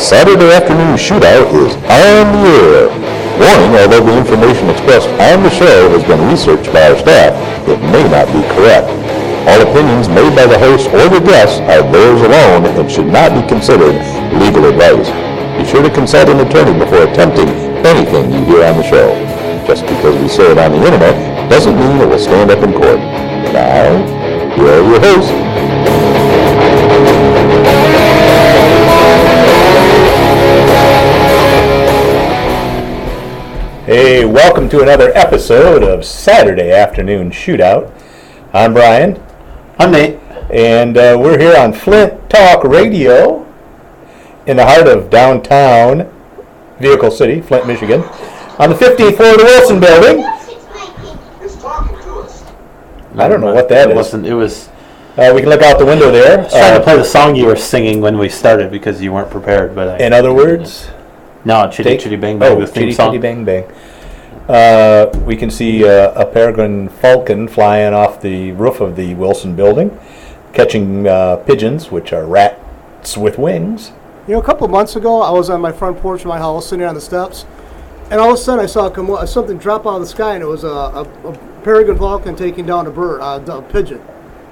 Saturday afternoon shootout is on the air. Warning, although the information expressed on the show has been researched by our staff, it may not be correct. All opinions made by the host or the guests are theirs alone and should not be considered legal advice. Be sure to consult an attorney before attempting anything you hear on the show. Just because we say it on the internet doesn't mean it will stand up in court. Now, here are your hosts. Hey, welcome to another episode of Saturday Afternoon Shootout. I'm Brian. I'm Nate. And we're here on Flint Talk Radio in the heart of downtown Vehicle City, Flint, Michigan, on the 15th floor of the Wilson Building. It's talking to us. I don't know what that is. It was. We can look out the window there. I was trying to play the song you were singing when we started because you weren't prepared. But in other words... No, Chitty Chitty Bang Bang, the theme Chitty song. Chitty Bang Bang. We can see a peregrine falcon flying off the roof of the Wilson Building, catching pigeons, which are rats with wings. You know, a couple of months ago, I was on my front porch of my house, sitting on the steps, and all of a sudden I saw something drop out of the sky, and it was a peregrine falcon taking down a pigeon,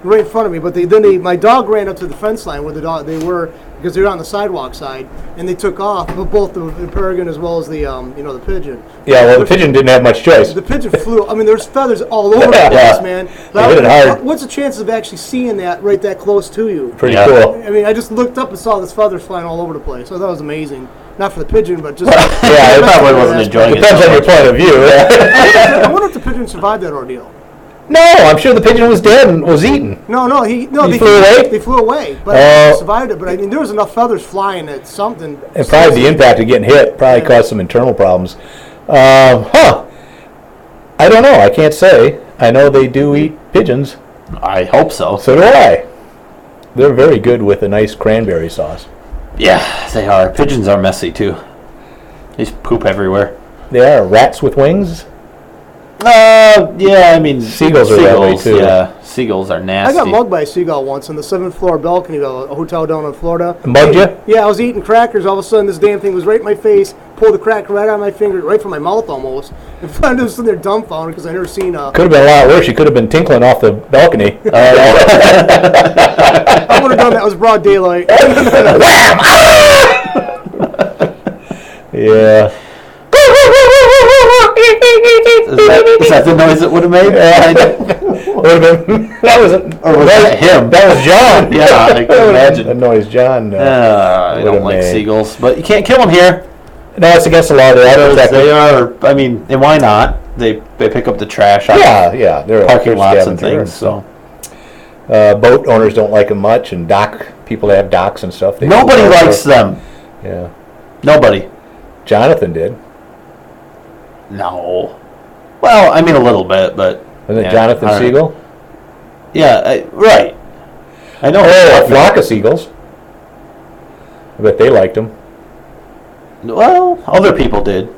right in front of me. But my dog ran up to the fence line where they were, because they were on the sidewalk side, and they took off. But both the peregrine as well as the the pigeon. Yeah, well, the pigeon didn't have much choice. The pigeon flew. I mean, there's feathers all over the place, man. They hit it hard. What's the chances of actually seeing that right that close to you? Pretty cool. I mean, I just looked up and saw this feathers flying all over the place. So that was amazing. Not for the pigeon, but just... Yeah, it probably wasn't enjoying it. Depends on your point of view. I wonder if the pigeon survived that ordeal. No, I'm sure the pigeon was dead and was eaten. They flew away? They flew away, but they survived it. But I mean, there was enough feathers flying that something... And probably the impact of getting hit probably caused some internal problems. I don't know. I can't say. I know they do eat pigeons. I hope so. So do I. They're very good with a nice cranberry sauce. Yeah, they are. Pigeons are messy, too. They just poop everywhere. They are. Rats with wings? Yeah, I mean... Seagulls are that way, too. Yeah, seagulls are nasty. I got mugged by a seagull once on the 7th floor balcony of a hotel down in Florida. Mugged you? Yeah, I was eating crackers. All of a sudden, this damn thing was right in my face, pulled the cracker right out of my finger, right from my mouth almost. And I was sitting there dumbfounded because I never seen a... Could have been a lot worse. You could have been tinkling off the balcony. I would have done that. It was broad daylight. Yeah. Is that the noise it would have made? That wasn't. Or was that him? That was John. Yeah, I can imagine. The noise John. I don't like seagulls, but you can't kill them here. No, it's against the law. They are. I mean, and why not? They pick up the trash. Yeah. They're parking lots and things. So boat owners don't like them much, and people that have docks and stuff. Nobody likes them. Yeah. Nobody. Jonathan did. No. Well, I mean a little bit, but... Wasn't it Jonathan Siegel? Yeah, right. I know. A flock of seagulls. I bet they liked him. Well, other people did.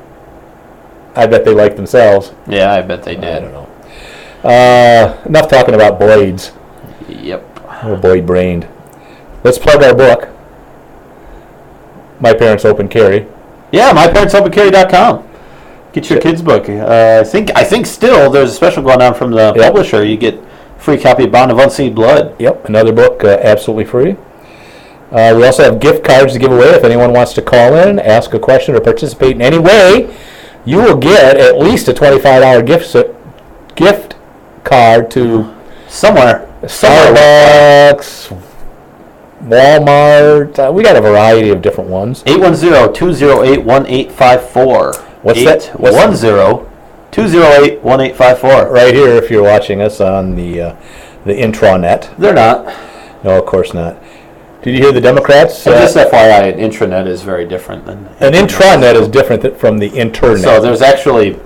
I bet they liked themselves. Yeah, I bet they did. I don't know. Enough talking about blades. Yep. We're blade-brained. Let's plug our book. My Parents Open Carry. Yeah, myparentsopencarry.com. Get your kids' book. I think still there's a special going on from the publisher. You get free copy of Bond of Unseen Blood. Yep, another book absolutely free. We also have gift cards to give away. If anyone wants to call in, ask a question, or participate in any way, you will get at least a $25 gift card to somewhere. Starbucks, Walmart. We got a variety of different ones. 810-208-1854. What's that? 810-208-1854. Right here, if you're watching us on the intranet. They're not. No, of course not. Did you hear the Democrats? Just FYI, an intranet is very different than... An intranet is different from the internet. So there's actually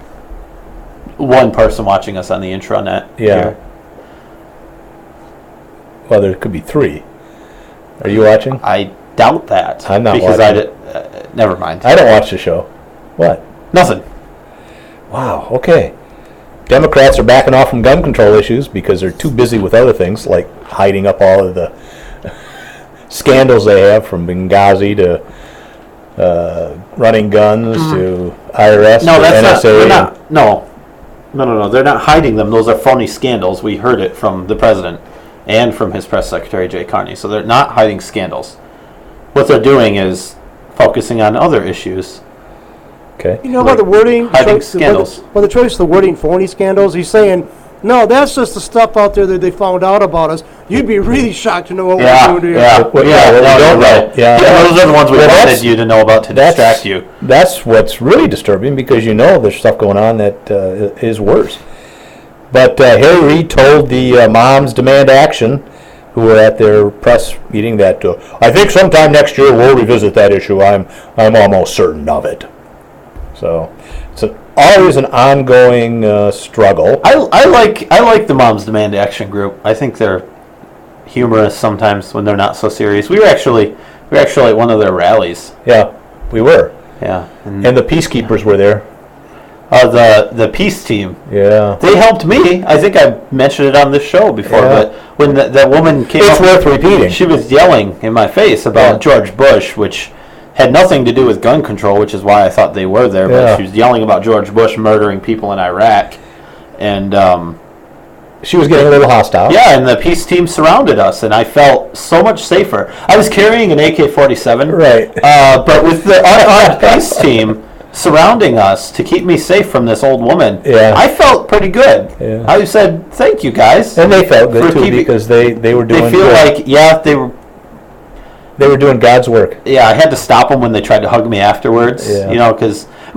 one person watching us on the intranet. Yeah. Here. Well, there could be three. Are you watching? I doubt that. I'm not because watching. Never mind. I don't watch the show. What? Nothing. Wow, okay. Democrats are backing off from gun control issues because they're too busy with other things, like hiding up all of the scandals they have, from Benghazi to running guns to IRS No, to that's not. NSA. They're not. No. They're not hiding them. Those are phony scandals. We heard it from the president and from his press secretary, Jay Carney. So they're not hiding scandals. What they're doing is focusing on other issues. Okay. You know about the wording? Hiding scandals. Well, the choice of the wording, phony scandals, he's saying, no, that's just the stuff out there that they found out about us. You'd be really shocked to know what we're doing here. Well, we don't know. Yeah. Those are the ones we wanted you to know about to distract you. That's what's really disturbing, because you know there's stuff going on that is worse. But Harry Reid told the Moms Demand Action, who were at their press meeting, that I think sometime next year we'll revisit that issue. I'm almost certain of it. So it's always an ongoing struggle. I like the Moms Demand Action group. I think they're humorous sometimes when they're not so serious. We were actually at one of their rallies. Yeah, we were. Yeah, And the peacekeepers were there. the peace team. Yeah. They helped me. I think I mentioned it on this show before, Yeah. but when that woman came It's up, worth repeating. she was yelling in my face about George Bush, which had nothing to do with gun control, which is why I thought they were there. Yeah. But she was yelling about George Bush murdering people in Iraq, and She was getting a little hostile. yeah, and the peace team surrounded us, and I felt so much safer. I was carrying an AK-47, Right. but with the unarmed peace team surrounding us to keep me safe from this old woman, Yeah. I felt pretty good. Yeah. I said, "Thank you, guys." And they felt good For too, keeping- because they were doing. They feel good. like they were doing God's work. I had to stop them when they tried to hug me afterwards. Yeah.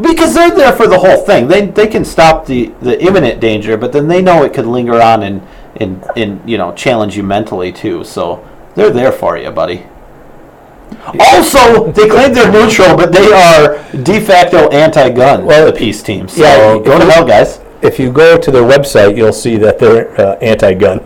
Because they're there for the whole thing. They can stop the imminent danger, but then they know it could linger on and challenge you mentally too. So they're there for you, buddy. Also, they claim they're neutral, but they are de facto anti-gun. Well, the peace team. So yeah, go to hell, guys. If you go to their website, you'll see that they're anti-gun.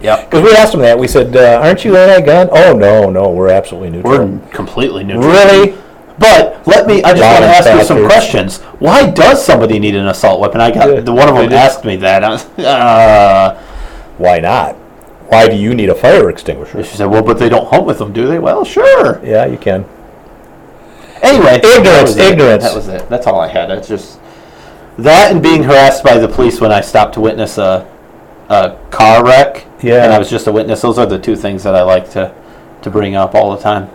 Yeah. Because we asked them that. We said, aren't you anti-gun? Oh, no, we're absolutely neutral. We're completely neutral. Really? But I just want to ask you some bastards. questions. Why does somebody need an assault weapon? Yeah, One of them they do. asked me that. I was, Why not? Why do you need a fire extinguisher? she said, "Well, but they don't hunt with them, do they?" Well, sure. Yeah, you can. Anyway, Ignorance. That was it. That's all I had. It's just that and being harassed by the police when I stopped to witness a car wreck. Yeah. And I was just a witness. Those are the two things that I like to bring up all the time.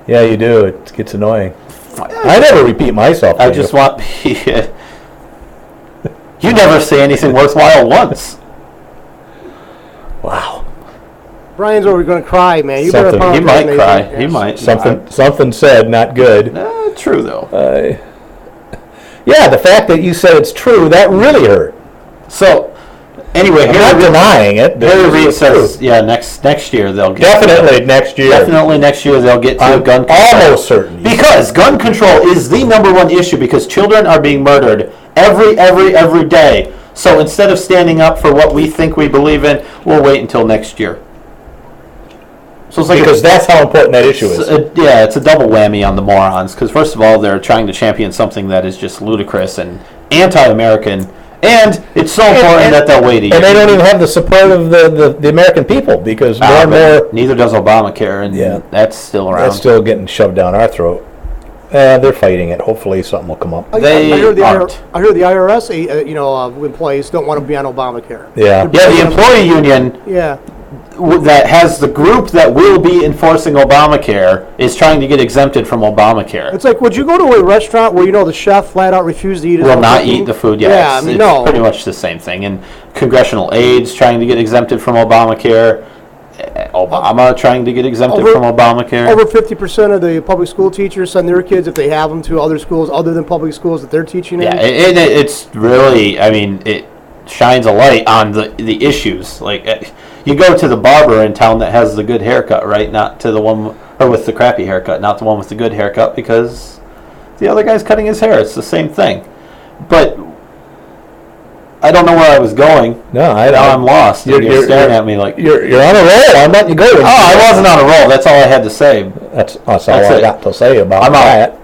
Yeah, you do. It gets annoying. I never repeat myself. I just want you never say anything worthwhile once. Wow. Brian's over going to cry, man. You better Something- He apologize, might Nathan. cry. Yes. He might. Something said, not good. True though. Yeah, the fact that you said it's true, that really hurt. So, anyway, I'm not denying it. Harry Reid It's true. says, next year they'll get Definitely next year. Definitely next year they'll get to I'm gun control. almost certain. Because gun control is the number one issue because children are being murdered every day. So instead of standing up for what we think we believe in, we'll wait until next year. So it's like Because that's how important that issue is. it's a double whammy on the morons. Because first of all, they're trying to champion something that is just ludicrous and anti-American, and it's so important that they'll wait a year. And they don't even have the support of the American people, because more and more Neither does Obamacare, and Yeah. that's still around. that's still getting shoved down our throat. They're fighting it. Hopefully something will come up. They I heard the aren't. I heard the IRS, employees don't want to be on Obamacare. Yeah. Yeah, the employee union Yeah. that has the group that will be enforcing Obamacare is trying to get exempted from Obamacare. It's like, would you go to a restaurant where the chef flat out refused to eat his Will own not cooking? eat the food. Yeah, Yeah, I mean, it's no. pretty much the same thing. And congressional aides trying to get exempted from Obamacare. Obama trying to get exempted Over- from Obamacare. Over 50% of the public school teachers send their kids, if they have them, to other schools other than public schools that they're teaching Yeah, in. it's really, it shines a light on the issues. Like, you go to the barber in town that has the good haircut, right? Not to the one, or with the crappy haircut, not the one with the good haircut, because the other guy's cutting his hair. It's the same thing. But I don't know where I was going. No, Now I'm lost. You're staring at me like, You're on a roll. I'm letting you go. oh, I wasn't on a roll. That's all I had to say. That's all That's I it. got to say about I'm out. that.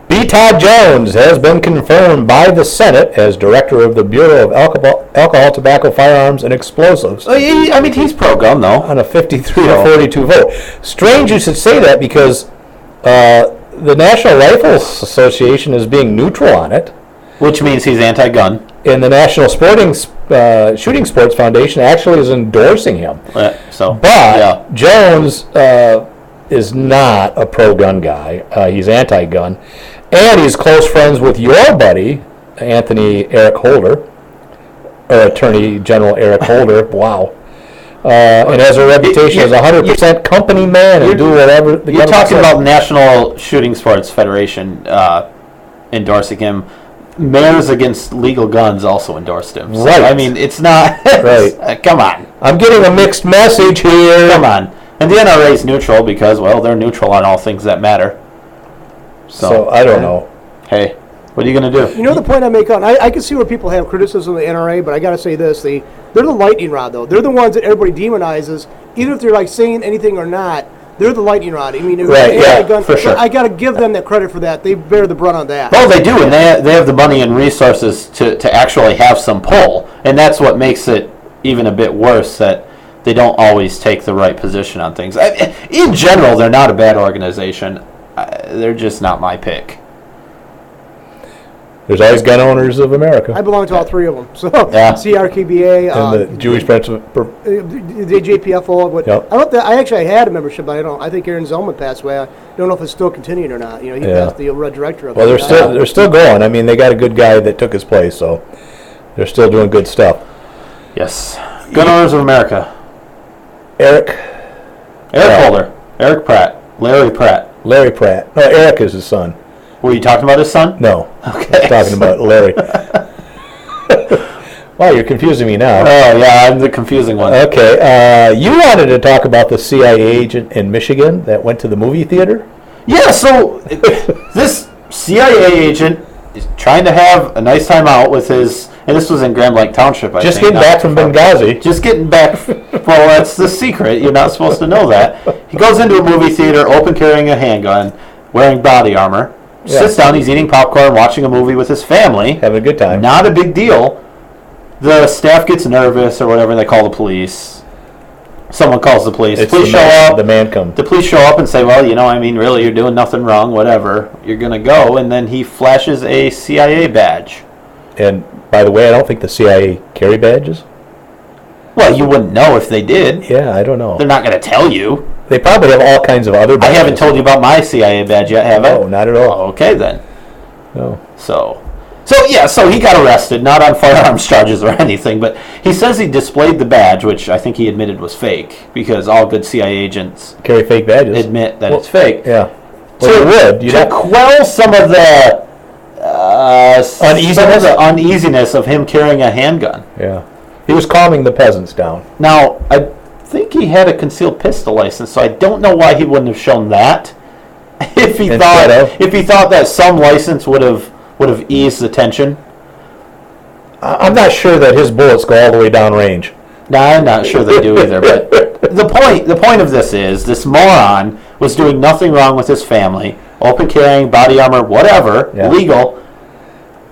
B. Todd Jones has been confirmed by the Senate as director of the Bureau of Alcohol, Tobacco, Firearms, and Explosives He's pro-gun, though. on a 53 to 42 vote. Strange you should say that, because the National Rifles Association is being neutral on it, Which means he's anti-gun. and the National Shooting Sports Foundation actually is endorsing him. So, But yeah. Jones is not a pro-gun guy. He's anti-gun, and he's close friends with your buddy Eric Holder, or Attorney General Eric Holder. Wow. And has a reputation as a 100% company man and do whatever the You're government talking says. about National Shooting Sports Federation endorsing him. Mayors Against Legal Guns also endorsed him. So, Right. I mean, it's not. Right. Come on. I'm getting a mixed message here. Come on. And the NRA is neutral because, well, they're neutral on all things that matter. So I don't know. Hey, what are you going to do? You know the point I make on, I can see where people have criticism of the NRA, but I got to say this, they're the lightning rod, though. They're the ones that everybody demonizes, either if they're like saying anything or not. They're the lightning rod. I mean, Right, yeah, for sure. I got to give them that credit for that. They bear the brunt on that. Well, they do, and they have the money and resources to actually have some pull. And that's what makes it even a bit worse that they don't always take the right position on things. In general, they're not a bad organization. They're just not my pick. There's always gun owners of America. I belong to all three of them. So Yeah. CRKBA, And the Jewish principle. the JPFO. But Yep. I actually had a membership, but I think Aaron Zellman passed away. I don't know if it's still continuing or not. You know, he Yeah. passed the director of Well, it. they're still going. I mean, they got a good guy that took his place, so they're still doing good stuff. Yes. Gun Owners of America. Eric Holder. Eric Pratt. Larry Pratt. Larry Pratt. No, Eric is his son. Were you talking about his son? No, Okay. I'm talking about Larry. Wow, you're confusing me now. Oh, yeah, I'm the confusing one. Okay, you wanted to talk about the CIA agent in Michigan that went to the movie theater? Yeah, so this CIA agent is trying to have a nice time out with his, and this was in Grand Lake Township, I Just think. getting back from Benghazi. Just getting back. Well, that's the secret. You're not supposed to know that. He goes into a movie theater, open carrying a handgun, wearing body armor, sits down, he's eating popcorn, watching a movie with his family. Having a good time. Not a big deal. The staff gets nervous or whatever, and they call the police. Someone calls the police. It's Police the show man, up. the man comes. The police show up and say, well, I mean, really, you're doing nothing wrong, whatever. You're going to go. And then he flashes a CIA badge. And by the way, I don't think the CIA carry badges. Well, you wouldn't know if they did. Yeah, I don't know. They're not going to tell you. They probably have all kinds of other I badges. haven't told you about my CIA badge yet, have I? No, not at all. Okay, then. No. So he got arrested, not on firearms charges or anything, but he says he displayed the badge, which I think he admitted was fake, because all good CIA agents Carry fake badges. admit that it's fake. Yeah. Well, you would. You'd To have- quell some of the Uneasiness? some of the uneasiness of him carrying a handgun. Yeah. He was calming the peasants down. Now, I think he had a concealed pistol license, so I don't know why he wouldn't have shown that. If he thought that some license would have eased the tension. I'm not sure that his bullets go all the way down range. No, I'm not sure they do either. But the point of this is this moron was doing nothing wrong with his family, open carrying, body armor, whatever, Yeah. legal.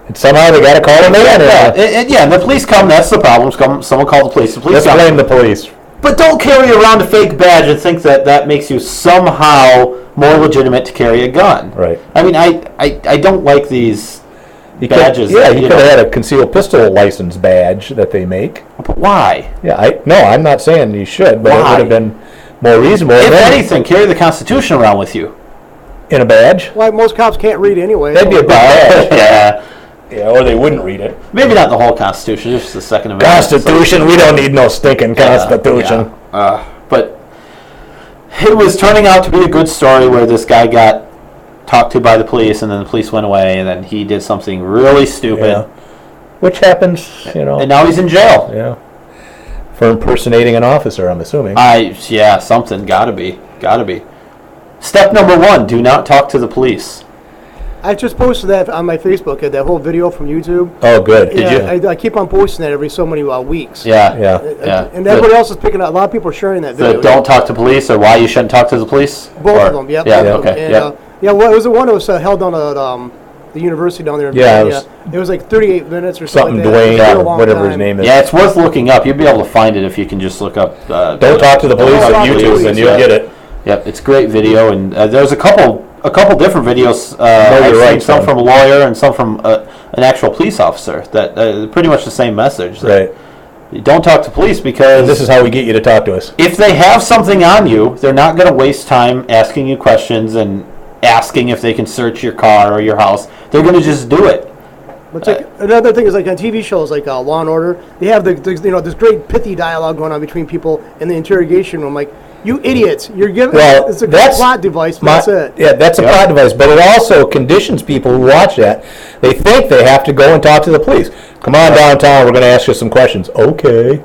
And somehow they got to call him in. And the police come. That's the problem. Someone call the police. The police Let's come. blame the police. But don't carry around a fake badge and think that makes you somehow more legitimate to carry a gun. Right. I mean, I don't like these badges. He that, could have had a concealed pistol license badge that they make. But why? Yeah, I'm not saying you should, but Why? it would have been more reasonable. If than anything, carry the Constitution around with you. in a badge. Why most cops can't read anyway. That'd be a big badge. Yeah. Yeah, or they wouldn't read it. Maybe not the whole Constitution, just the Second Amendment. Constitution, we don't need no stinking Constitution. But it was turning out to be a good story where this guy got talked to by the police, and then the police went away, and then he did something really stupid, Yeah. Which happens, and now he's in jail. Yeah. For impersonating an officer, I'm assuming. Something gotta be. Step number 1: do not talk to the police. I just posted that on my Facebook, that whole video from YouTube. Oh, good. I keep on posting that every so many weeks. Yeah. Yeah. And everybody else is picking up. A lot of people are sharing that video. The don't talk to police, or why you shouldn't talk to the police. Both of them, yep. Yeah. both of them. Okay. And, well, it was the one that was held down at the university down there in Yeah, Virginia. It was like 38 minutes or something Something like that. It was a Dwayne, real or long whatever his time. name is. Yeah, it's worth looking up. You'll be able to find it if you can just look up. Don't talk to the police Don't on talk to the YouTube, police, and you'll yeah. get it. Yep, it's a great video, and there's a couple a couple different videos. I've you're seen right, some son. from a lawyer and some from an actual police officer. That pretty much the same message. That Right. Don't talk to police because This is how we get you to talk to us. if they have something on you, they're not going to waste time asking you questions and asking if they can search your car or your house. They're going to just do it. But like, another thing is like on TV shows like Law and Order, they have the this great pithy dialogue going on between people in the interrogation room. Like, you idiots, you're giving it's a that's plot device. But that's it. Yeah, that's a plot device, but it also conditions people who watch that. They think they have to go and talk to the police. Come on downtown, we're going to ask you some questions. Okay.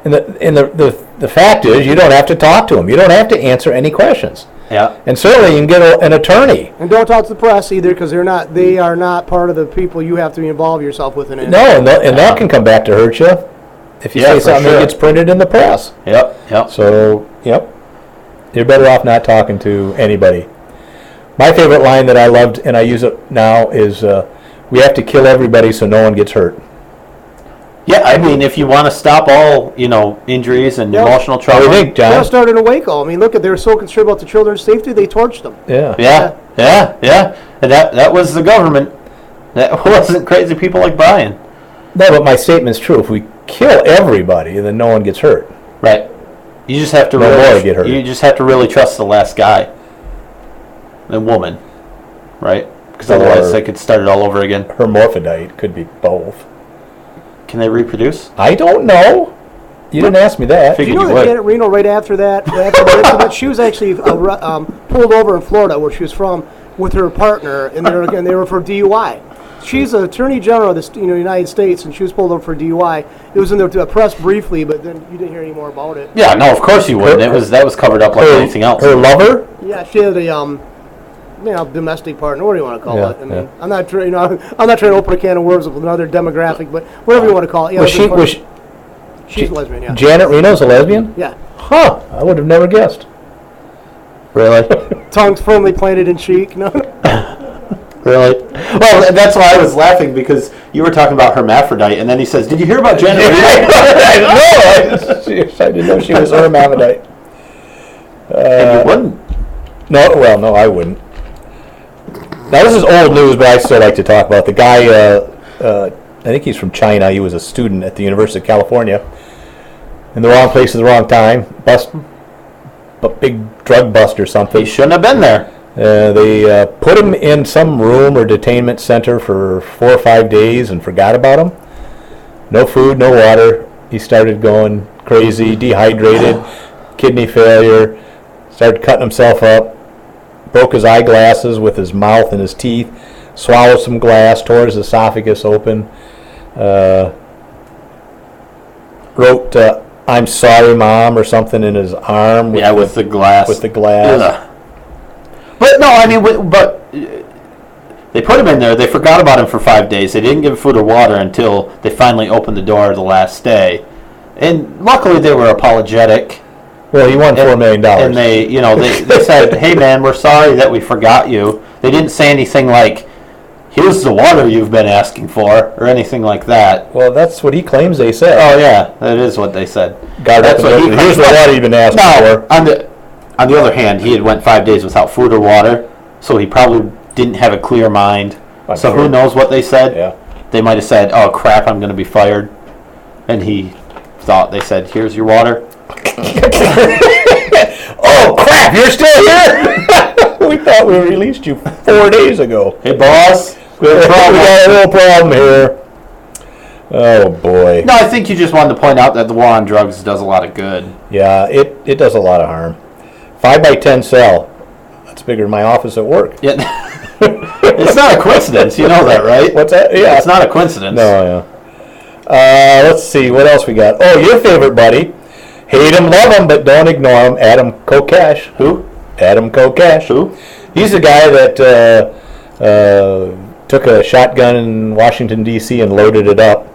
And the fact is, you don't have to talk to them. You don't have to answer any questions. Yeah. And certainly you can get an attorney. And don't talk to the press either, because they are not part of the people you have to involve yourself with in it. No, and that can come back to hurt you if you say for something sure. that gets printed in the press. Yep. So, yep, you're better off not talking to anybody. My favorite line that I loved, and I use it now, is we have to kill everybody so no one gets hurt. Yeah, I mean, if you want to stop all, injuries and Yeah. emotional What do trauma. you think, They all John? started in Waco. I mean, look, they were so concerned about the children's safety, they torched them. Yeah. Yeah. And that was the government. That wasn't crazy people like Brian. No, but my statement's true. If we kill everybody, then no one gets hurt. Right. You just have to No more get hurt. You just have to really trust the last guy. The woman. Right? Because otherwise they could start it all over again. Hermaphrodite could be both. Can they reproduce? I don't know. You didn't ask me that. Do you Figured know you that would. Janet Reno, right after that, after the incident, she was actually pulled over in Florida, where she was from, with her partner, and they were for DUI. She's the Attorney General of the United States, and she was pulled over for DUI. It was in the press briefly, but then you didn't hear any more about it. Yeah, no, of course you wouldn't. That was covered up like anything else. Her lover? Yeah, she had a domestic partner. What do you want to call Yeah, it? I mean, yeah. I'm not trying to open a can of worms with another demographic, but whatever you want to call it. Yeah, she's lesbian. Yeah. Janet Reno's a lesbian? Yeah. Huh. I would have never guessed. Really? Tongues firmly planted in cheek. No. Really? Well, that's why I was laughing, because you were talking about hermaphrodite, and then he says, "Did you hear about Janet Reno?" I didn't know she was a hermaphrodite. And you wouldn't. No, I wouldn't. Now, this is old news, but I still like to talk about the guy. I think he's from China. He was a student at the University of California. In the wrong place at the wrong time. A big drug bust or something. He shouldn't have been there. They put him in some room or detainment center for 4 or 5 days and forgot about him. No food, no water. He started going crazy, dehydrated, kidney failure, started cutting himself up, broke his eyeglasses with his mouth and his teeth, swallowed some glass, tore his esophagus open, wrote "I'm sorry, Mom" or something in his arm. With the glass. With the glass. Ugh. But no, I mean, but they put him in there. They forgot about him for 5 days. They didn't give him food or water until they finally opened the door the last day. And luckily, they were apologetic. Well, he won $4 million. And they said, "Hey, man, we're sorry that we forgot you." They didn't say anything like, "Here's the water you've been asking for," or anything like that. Well, that's what he claims they said. Oh yeah, that is what they said. That's what he. Here's the water you've been asking for. On the other hand, he had went 5 days without food or water, so he probably didn't have a clear mind. I'm so sure. who knows what they said? Yeah. They might have said, "Oh crap, I'm going to be fired," and he thought they said, "Here's your water." Oh crap! You're still here. We thought we released you 4 days ago. Hey boss, we have a We problem. got a little problem here. Oh boy. No, I think you just wanted to point out that the war on drugs does a lot of good. Yeah, it does a lot of harm. 5x10 cell. That's bigger than my office at work. Yeah. It's not a coincidence, you know that, right? What's that? Yeah. It's not a coincidence. No, yeah. Let's see, what else we got? Oh, your favorite buddy. Hate him, love him, but don't ignore him. Adam Kokesh. Who? Adam Kokesh. Who? He's the guy that took a shotgun in Washington, D.C. and loaded it up.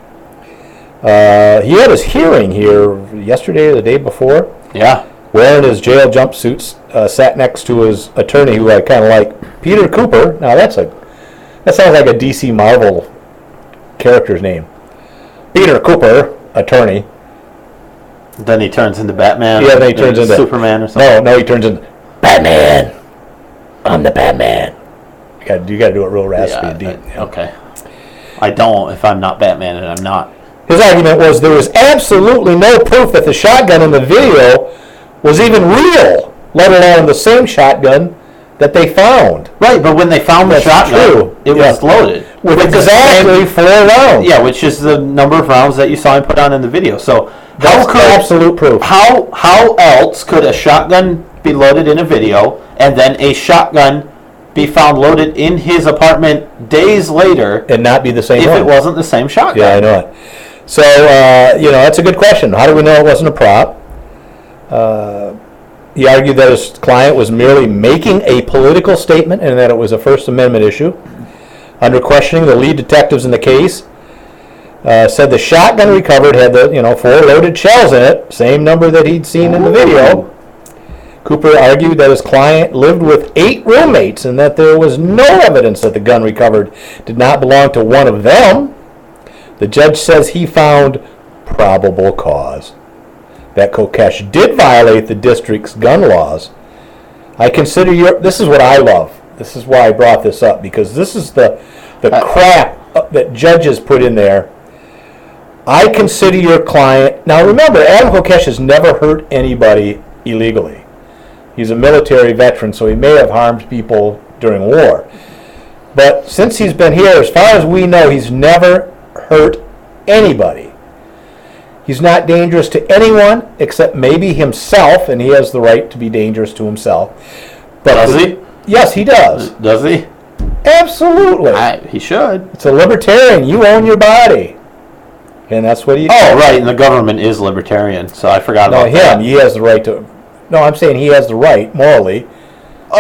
He had his hearing here yesterday or the day before. Yeah. Wearing his jail jumpsuits, sat next to his attorney, who I kind of like, Peter Cooper. Now that sounds like a DC Marvel character's name. Peter Cooper, attorney. Then he turns into Batman. Yeah, then he turns into Superman or something. No, he turns into Batman. I'm the Batman. You got to do it real raspy and deep. Okay. I don't if I'm not Batman, and I'm not. His argument was there was absolutely no proof that the shotgun in the video was even real, let alone the same shotgun that they found. Right, but when they found the shotgun, it was loaded. With exactly 4 rounds. Yeah, which is the number of rounds that you saw him put on in the video. So That's absolute proof. How else could a shotgun be loaded in a video and then a shotgun be found loaded in his apartment days later and not be the same if one? it wasn't the same shotgun? Yeah, I know it. So, that's a good question. How do we know it wasn't a prop? He argued that his client was merely making a political statement and that it was a First Amendment issue. Under questioning, the lead detectives in the case said the shotgun recovered had the 4 loaded shells in it, same number that he'd seen in the video. Cooper argued that his client lived with 8 roommates and that there was no evidence that the gun recovered did not belong to one of them. The judge says he found probable cause that Kokesh did violate the district's gun laws. This is what I love. This is why I brought this up, because this is the crap that judges put in there. I consider your client... Now remember, Adam Kokesh has never hurt anybody illegally. He's a military veteran, so he may have harmed people during war. But since he's been here, as far as we know, he's never hurt anybody. He's not dangerous to anyone except maybe himself, and he has the right to be dangerous to himself. But Does he? Yes, he does. Does he? Absolutely. He should. It's a libertarian. You own your body. And that's what he... Oh, right, and the government is libertarian, so I forgot about that. He has the right to... No, I'm saying he has the right, morally, to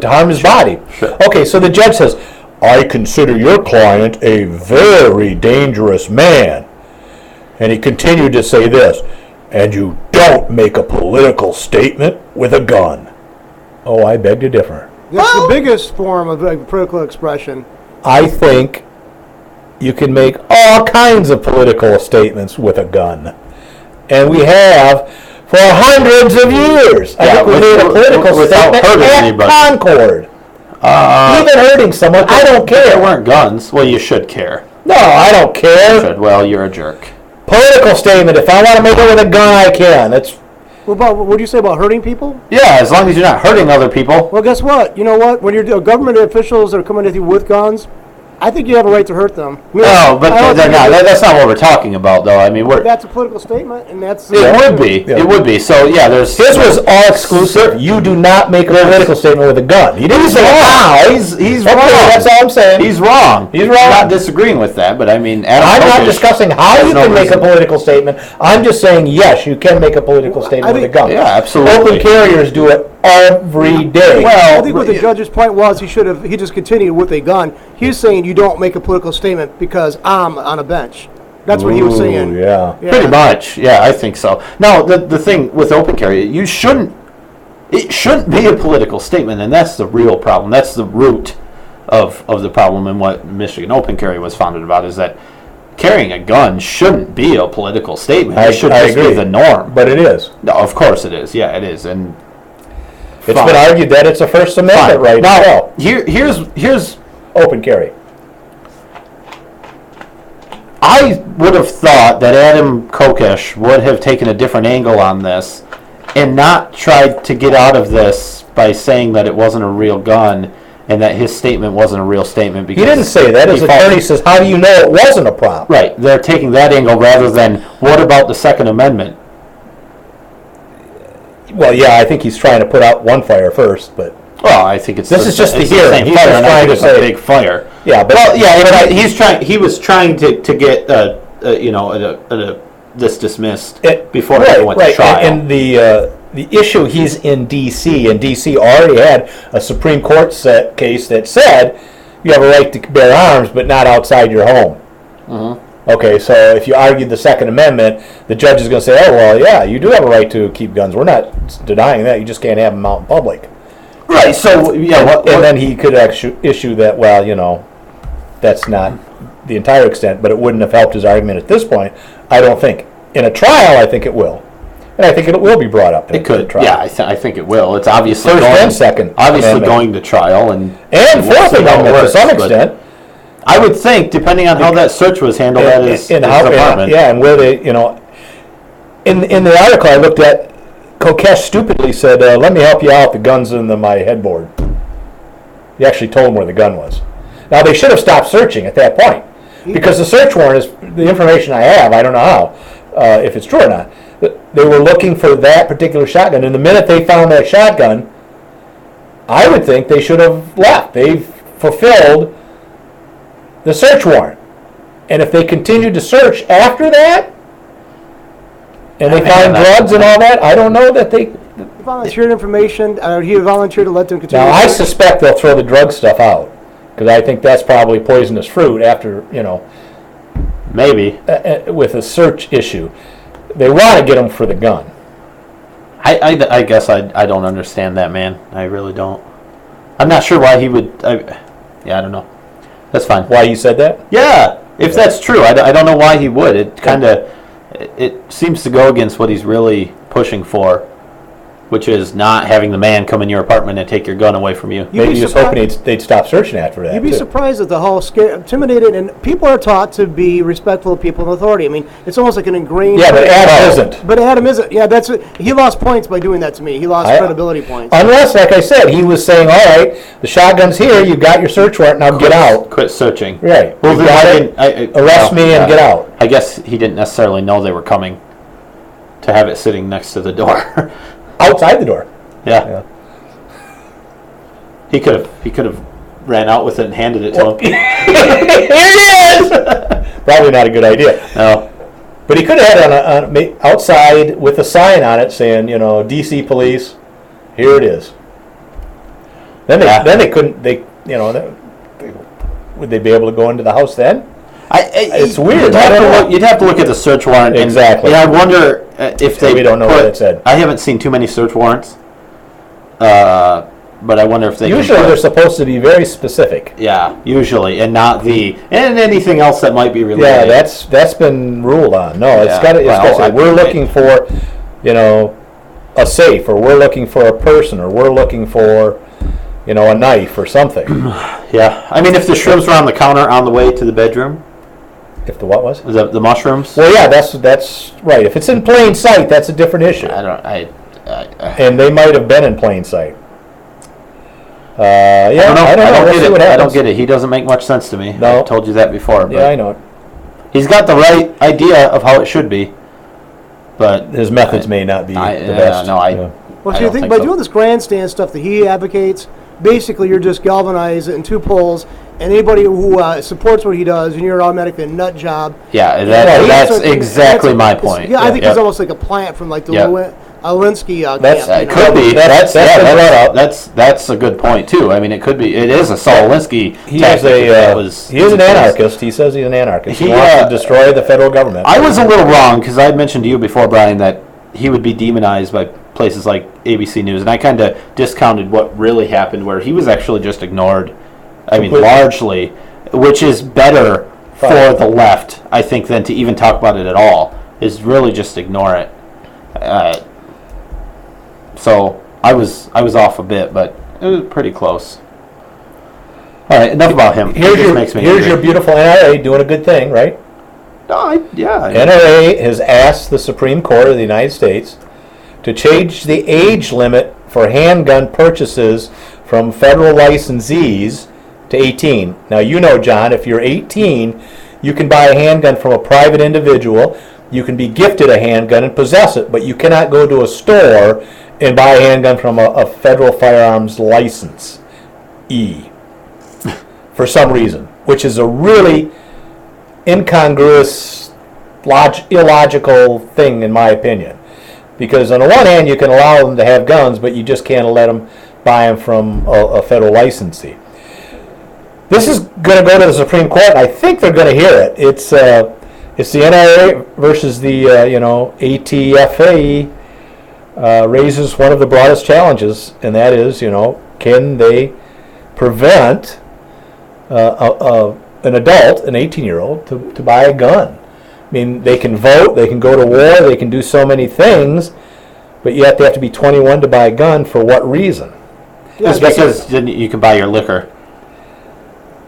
harm his body. Sure. Okay, so the judge says, I consider your client a very dangerous man. And he continued to say this, and you don't make a political statement with a gun. Oh, I beg to differ. That's the biggest form of political expression. I think you can make all kinds of political statements with a gun. And we have for hundreds of years. I think we made a political statement at Concord. Even hurting someone, I don't care. There weren't guns. Well, you should care. No, I don't care. Well, you're a jerk. Political statement. If I want to make it with a gun, I can. What do you say about hurting people? Yeah, as long as you're not hurting other people. Well, guess what? You know what? When you're government officials that are coming at you with guns, I think you have a right to hurt them. No, but that's not what we're talking about, though. I mean, that's a political statement, and that's... It would be. Yeah. It would be. So, yeah, there's... This was all exclusive. You do not make a political statement with a gun. He didn't say, wow. He's wrong. That's all I'm saying. He's wrong. He's wrong. I'm not disagreeing with that, but I mean... I'm not discussing how you can make a political statement. I'm just saying, yes, you can make a political statement with a gun. Yeah, absolutely. Open carriers do it every day. Well, I think what the judge's point was, he just continued with a gun. He's saying you don't make a political statement because I'm on a bench. That's what he was saying. Yeah. Pretty much. Yeah, I think so. Now, the thing with open carry, it shouldn't be a political statement, and that's the real problem. That's the root of the problem, and what Michigan open carry was founded about is that carrying a gun shouldn't be a political statement. It should just be the norm. But it is. No, of course it is. Yeah, it is. And it's been argued that it's a First Amendment right now. Here's open carry. I would have thought that Adam Kokesh would have taken a different angle on this and not tried to get out of this by saying that it wasn't a real gun and that his statement wasn't a real statement. Because he didn't say that. His attorney says, how do you know it wasn't a prop? Right. They're taking that angle rather than, what about the Second Amendment? Well, yeah, I think he's trying to put out one fire first, but... Well, I think it's... This is just the hearing. He's trying to say a big fire. Yeah, but... Well, yeah, he was trying to get, this dismissed before it went to trial. And the issue, he's in D.C., and D.C. already had a Supreme Court case that said you have a right to bear arms, but not outside your home. Mm-hmm. Okay, so if you argued the Second Amendment, the judge is going to say, oh, well, yeah, you do have a right to keep guns. We're not denying that. You just can't have them out in public. Right, so, yeah. And then he could issue that, well, that's not the entire extent, but it wouldn't have helped his argument at this point, I don't think. In a trial, I think it will. And I think it will be brought up. It could. trial. Yeah, I think it will. It's obviously First going, and Second obviously Amendment. going to trial and And we'll Fourth see how it Amendment to works, some but extent. I would think, depending on how that search was handled at his apartment. Yeah, and where they, in the article I looked at, Kokesh stupidly said, "Let me help you out. The gun's in my headboard." He actually told him where the gun was. Now they should have stopped searching at that point, because the search warrant is the information I have. I don't know how, if it's true or not. They were looking for that particular shotgun, and the minute they found that shotgun, I would think they should have left. They've fulfilled the search warrant, and if they continue to search after that, and they find drugs and all that, I don't know that they. Volunteered information, he volunteered to let them continue. Now I to search. suspect they'll throw the drug stuff out, because I think that's probably poisonous fruit after Maybe. with a search issue. They want to get them for the gun. I guess I don't understand that, man. I really don't. I'm not sure why he would. I don't know. That's fine. Why you said that? Yeah, if that's true, I don't know why he would. It seems to go against what he's really pushing for, which is not having the man come in your apartment and take your gun away from you. Maybe he was hoping they'd stop searching after that. You'd be too. surprised at the whole intimidated, and people are taught to be respectful of people in authority. I mean, it's almost like an ingrained. Yeah, but Adam isn't. But Adam isn't. Yeah, he lost points by doing that to me. He lost credibility points. Unless, like I said, he was saying, "All right, the shotgun's here. You got your search warrant. Now get out." Quit searching. Right. Well, You then got it. Arrest me and get out. I guess he didn't necessarily know they were coming to have it sitting next to the door. Outside the door. Yeah. He could have ran out with it and handed it to him. Here it is. Probably not a good idea. No. But he could have had it on outside with a sign on it saying, DC police, here it is. Then they couldn't. Would they be able to go into the house then? It's weird. You'd have to look at the search warrant. Exactly. And I wonder if they. We don't know what it said. I haven't seen too many search warrants. But I wonder if they. Usually they're supposed to be very specific. Yeah, usually, and not and anything else that might be related. Yeah, that's been ruled on. No, it's Yeah. got to Well, say we're looking for, a safe, or we're looking for a person, or we're looking for, a knife or something. Yeah, I mean, if the shrooms were on the counter on the way to the bedroom, If the what was? the mushrooms. Well, yeah, that's right. If it's in plain sight, that's a different issue. And they might have been in plain sight. I don't know. I We'll see don't what get it. I happens. don't get it. He doesn't make much sense to me. No. I told you that before. But Yeah, I know it. he's got the right idea of how it should be, but His methods may not be the best. No, Well, I so you don't think think by so. doing this grandstand stuff that he advocates, basically you're just galvanizing it in two poles, and anybody who supports what he does, and you're automatically a nut job. Yeah, Well, that's so- exactly my it's- point. Yeah, I think it's almost like a plant from like the Alinsky That's- camp. It could be. That's been brought up. That's a good point too. I mean, it could be. It is a Saul Alinsky. He is he is an anarchist. He says he's an anarchist. He wants to destroy the federal government. I was a little wrong because I had mentioned to you before, Brian, that he would be demonized by places like ABC News, and I kind of discounted what really happened, where he was actually just ignored. I mean, Completely. largely, which is better for the left, I think, than to even talk about it at all. Is really just ignore it. So I was off a bit, but it was pretty close. All right, enough about him. Here's your beautiful NRA doing a good thing, right? NRA has asked the Supreme Court of the United States to change the age limit for handgun purchases from federal licensees to 18. Now, John, if you're 18, you can buy a handgun from a private individual. You can be gifted a handgun and possess it, but you cannot go to a store and buy a handgun from a federal firearms license, for some reason, which is a really incongruous, illogical thing, in my opinion. Because on the one hand, you can allow them to have guns, but you just can't let them buy them from a federal licensee. This is going to go to the Supreme Court, and I think they're going to hear it. It's the NRA versus the ATFA raises one of the broadest challenges, and that is, can they prevent an adult, an 18-year-old, to buy a gun? I mean, they can vote, they can go to war, they can do so many things, but you have to be 21 to buy a gun. For what reason? Yeah, It's because then you can buy your liquor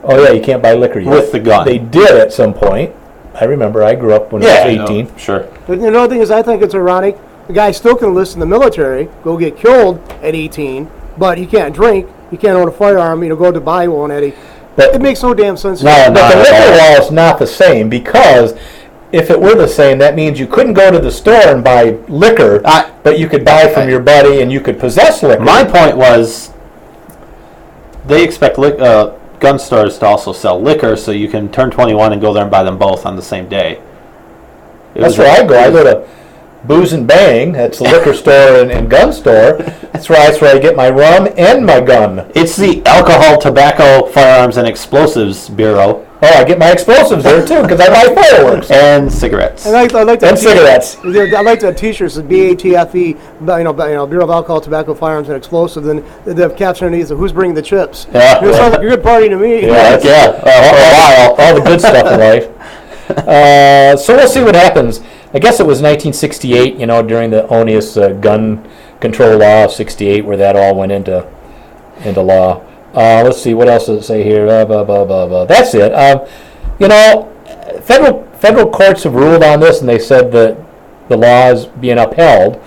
Oh yeah, you can't buy liquor yet. with the gun. They did at some point. I remember. I grew up when I was 18. no, sure. But the other thing is, I think it's ironic. The guy still can enlist in the military, go get killed at 18, but he can't drink. He can't own a firearm. Go to buy one at But It makes no damn sense. No, But the not at liquor all. law is not the same, because if it were the same, that means you couldn't go to the store and buy liquor, but you could buy from your buddy and you could possess liquor. My point was, they expect gun stores to also sell liquor, so you can turn 21 and go there and buy them both on the same day. That's where I go. I go to Booze and Bang. That's the liquor store and gun store. That's where I get my rum and my gun. It's the Alcohol, Tobacco, Firearms, and Explosives Bureau. Oh, I get my explosives there too, because I buy fireworks And cigarettes. And I like that and cigarettes. I like that T-shirt. Says BATFE, Bureau of Alcohol, Tobacco, Firearms, and Explosives. And the caption underneath is "Who's bringing the chips?" Yeah. It sounds like a good party to me. Yeah, For a while. all the good stuff in life. So we'll see what happens. I guess it was 1968, during the onious gun control law of 68, where that all went into law. Let's see, what else does it say here? That's it. Federal courts have ruled on this, and they said that the law is being upheld,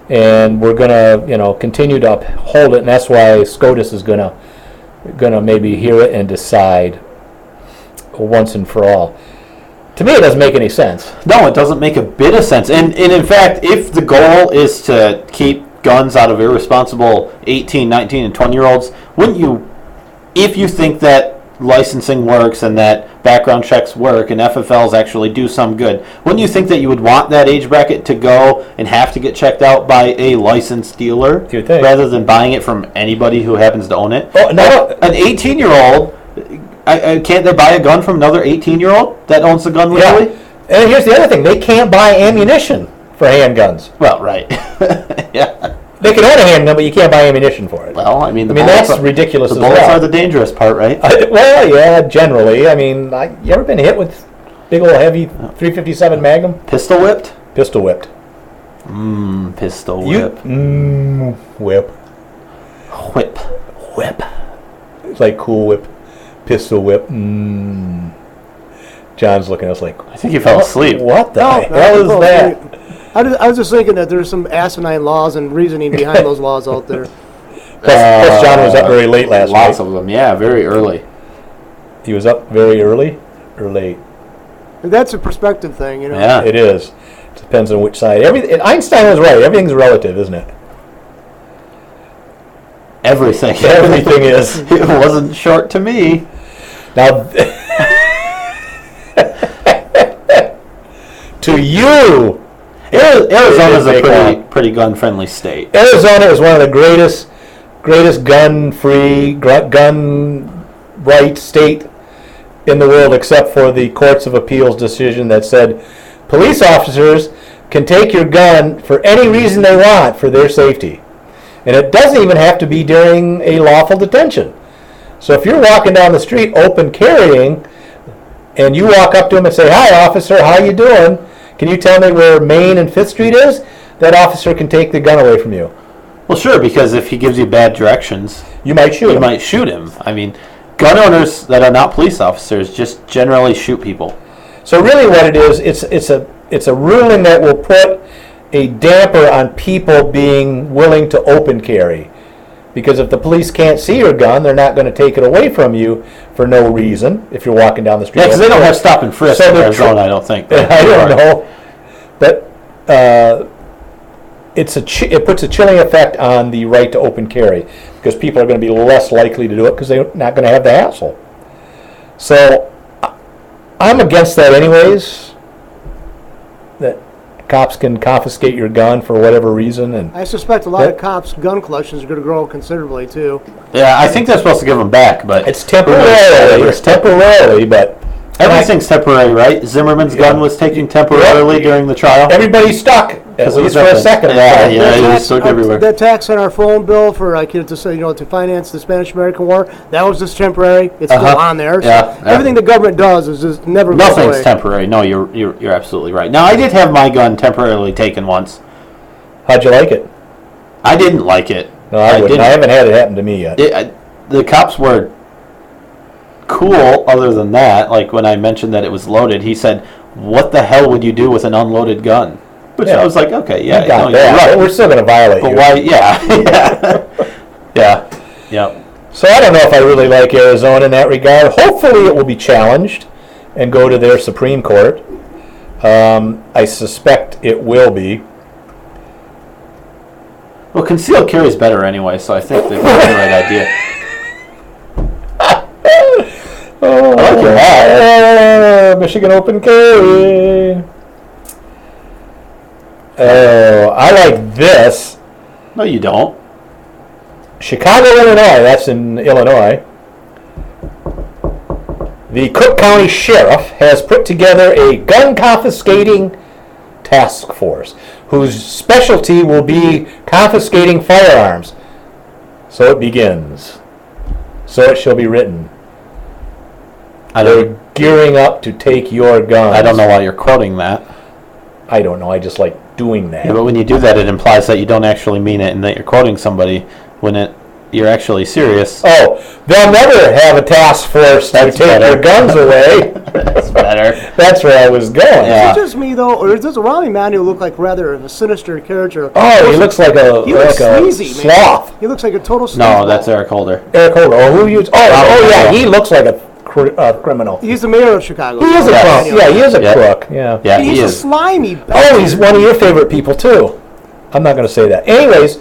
and we're going to, continue to uphold it, and that's why SCOTUS is going to maybe hear it and decide once and for all. To me, it doesn't make any sense. No, it doesn't make a bit of sense. And in fact, if the goal is to keep guns out of irresponsible 18, 19, and 20-year-olds, wouldn't you, if you think that licensing works and that background checks work and FFLs actually do some good, wouldn't you think that you would want that age bracket to go and have to get checked out by a licensed dealer You would think. rather than buying it from anybody who happens to own it? Oh, no. An 18-year-old, can't they buy a gun from another 18-year-old that owns the gun Yeah. legally? And here's the other thing. They can't buy ammunition for handguns. Well, right. Yeah. They can own a handgun, but you can't buy ammunition for it. Well, I mean, that's ridiculous The as bullets well. are the dangerous part, right? Well, yeah, generally. You ever been hit with big old heavy 357 Magnum? Pistol whipped? Pistol whipped. Pistol You, whip. whip. Whip. It's like Cool Whip. Pistol whip. John's looking at us like, I think you fell asleep. what the No, hell is that? I was just thinking that there's some asinine laws and reasoning behind those laws out there. Plus John was up very late last night. Lots of them, yeah, very early. He was up very early or late? And that's a perspective thing, Yeah. It is. Depends on which side. Einstein was right. Everything's relative, isn't it? Everything. Everything is. It wasn't short to me. Now, to you, Arizona's a Big pretty gun-friendly state. Arizona is one of the greatest gun-free, gun right state in the world, except for the Courts of Appeals decision that said police officers can take your gun for any reason they want for their safety. And it doesn't even have to be during a lawful detention. So if you're walking down the street open carrying, and you walk up to him and say, "Hi, officer, how you doing? Can you tell me where Main and 5th Street is?" That officer can take the gun away from you. Well, sure, because if he gives you bad directions, You might shoot you him. might shoot him. I mean, gun owners that are not police officers just generally shoot people. So really what it is, it's a ruling that will put a damper on people being willing to open carry. Because if the police can't see your gun, they're not going to take it away from you for no reason if you're walking down the street. Yeah, because they don't have stop and frisk So in they're Arizona, I don't think. I don't know. But it puts a chilling effect on the right to open carry because people are going to be less likely to do it because they're not going to have the hassle. So I'm against that anyways, that cops can confiscate your gun for whatever reason. And I suspect a lot of cops' gun collections are going to grow considerably, too. Yeah, I think they're supposed to give them back, but it's temporarily, but everything's temporary, right? Zimmerman's gun was taken temporarily during the trial. everybody's stuck, at least for a second. Yeah, That it was tax- stuck everywhere. That tax on our phone bill for to finance the Spanish-American War, that was just temporary. It's still on there. So Yeah, yeah. everything the government does is just never goes Nothing's away. temporary. No, you're absolutely right. Now, I did have my gun temporarily taken once. How'd you like it? I didn't like it. No, I wouldn't. didn't. I haven't had it happen to me yet. The cops were cool other than that. Like when I mentioned that it was loaded, he said, "What the hell would you do with an unloaded gun?" Which Yeah. I was like, okay, yeah, You got no, that, you're right. but we're still going to violate But you. why? Yeah, yeah, yeah. So I don't know if I really like Arizona in that regard. Hopefully it will be challenged and go to their Supreme Court. I suspect it will be. Well, concealed carry is better anyway, so I think they've got the right idea. Oh, I like your hat. Michigan Open Carry. Oh, I like this. No, you don't. Chicago, Illinois. That's in Illinois. The Cook County Sheriff has put together a gun confiscating task force whose specialty will be confiscating firearms. So it begins. So it shall be written. They're gearing up to take your guns. I don't know why you're quoting that. I don't know. I just like doing that. Yeah, but when you do that, it implies that you don't actually mean it and that you're quoting somebody when you're actually serious. Oh, they'll never have a task force to That's take better. their guns away. That's better. That's where I was going. Yeah. Is it just me though, or does Rami Manu look like rather of a sinister character? Oh, he looks like a He looks like a sleazy, sloth. man. He looks like a total. No, sleazeball. that's Eric Holder. Eric Holder. Oh, who you? Oh, yeah, he looks like a criminal. He's the mayor of Chicago. He is a Yes. crook. Yeah, he is a Yep. crook. Yeah. Yeah, He's he a is. slimy. Oh, bastard. he's one of your favorite people too. I'm not going to say that. Anyways,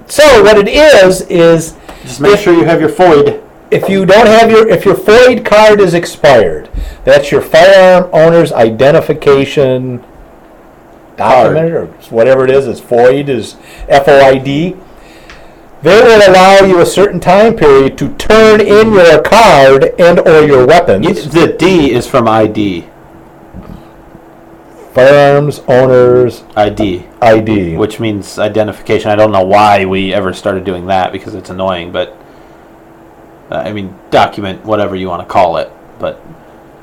so what it is Just make sure you have your FOID. if you don't have if your FOID card is expired, that's your firearm owner's identification document or whatever it is. It's FOID, is FOID. They will allow you a certain time period to turn in your card and or your weapons. The D is from ID. Firearms owners ID. ID. Which means identification. I don't know why we ever started doing that because it's annoying, but I mean, document, whatever you want to call it. But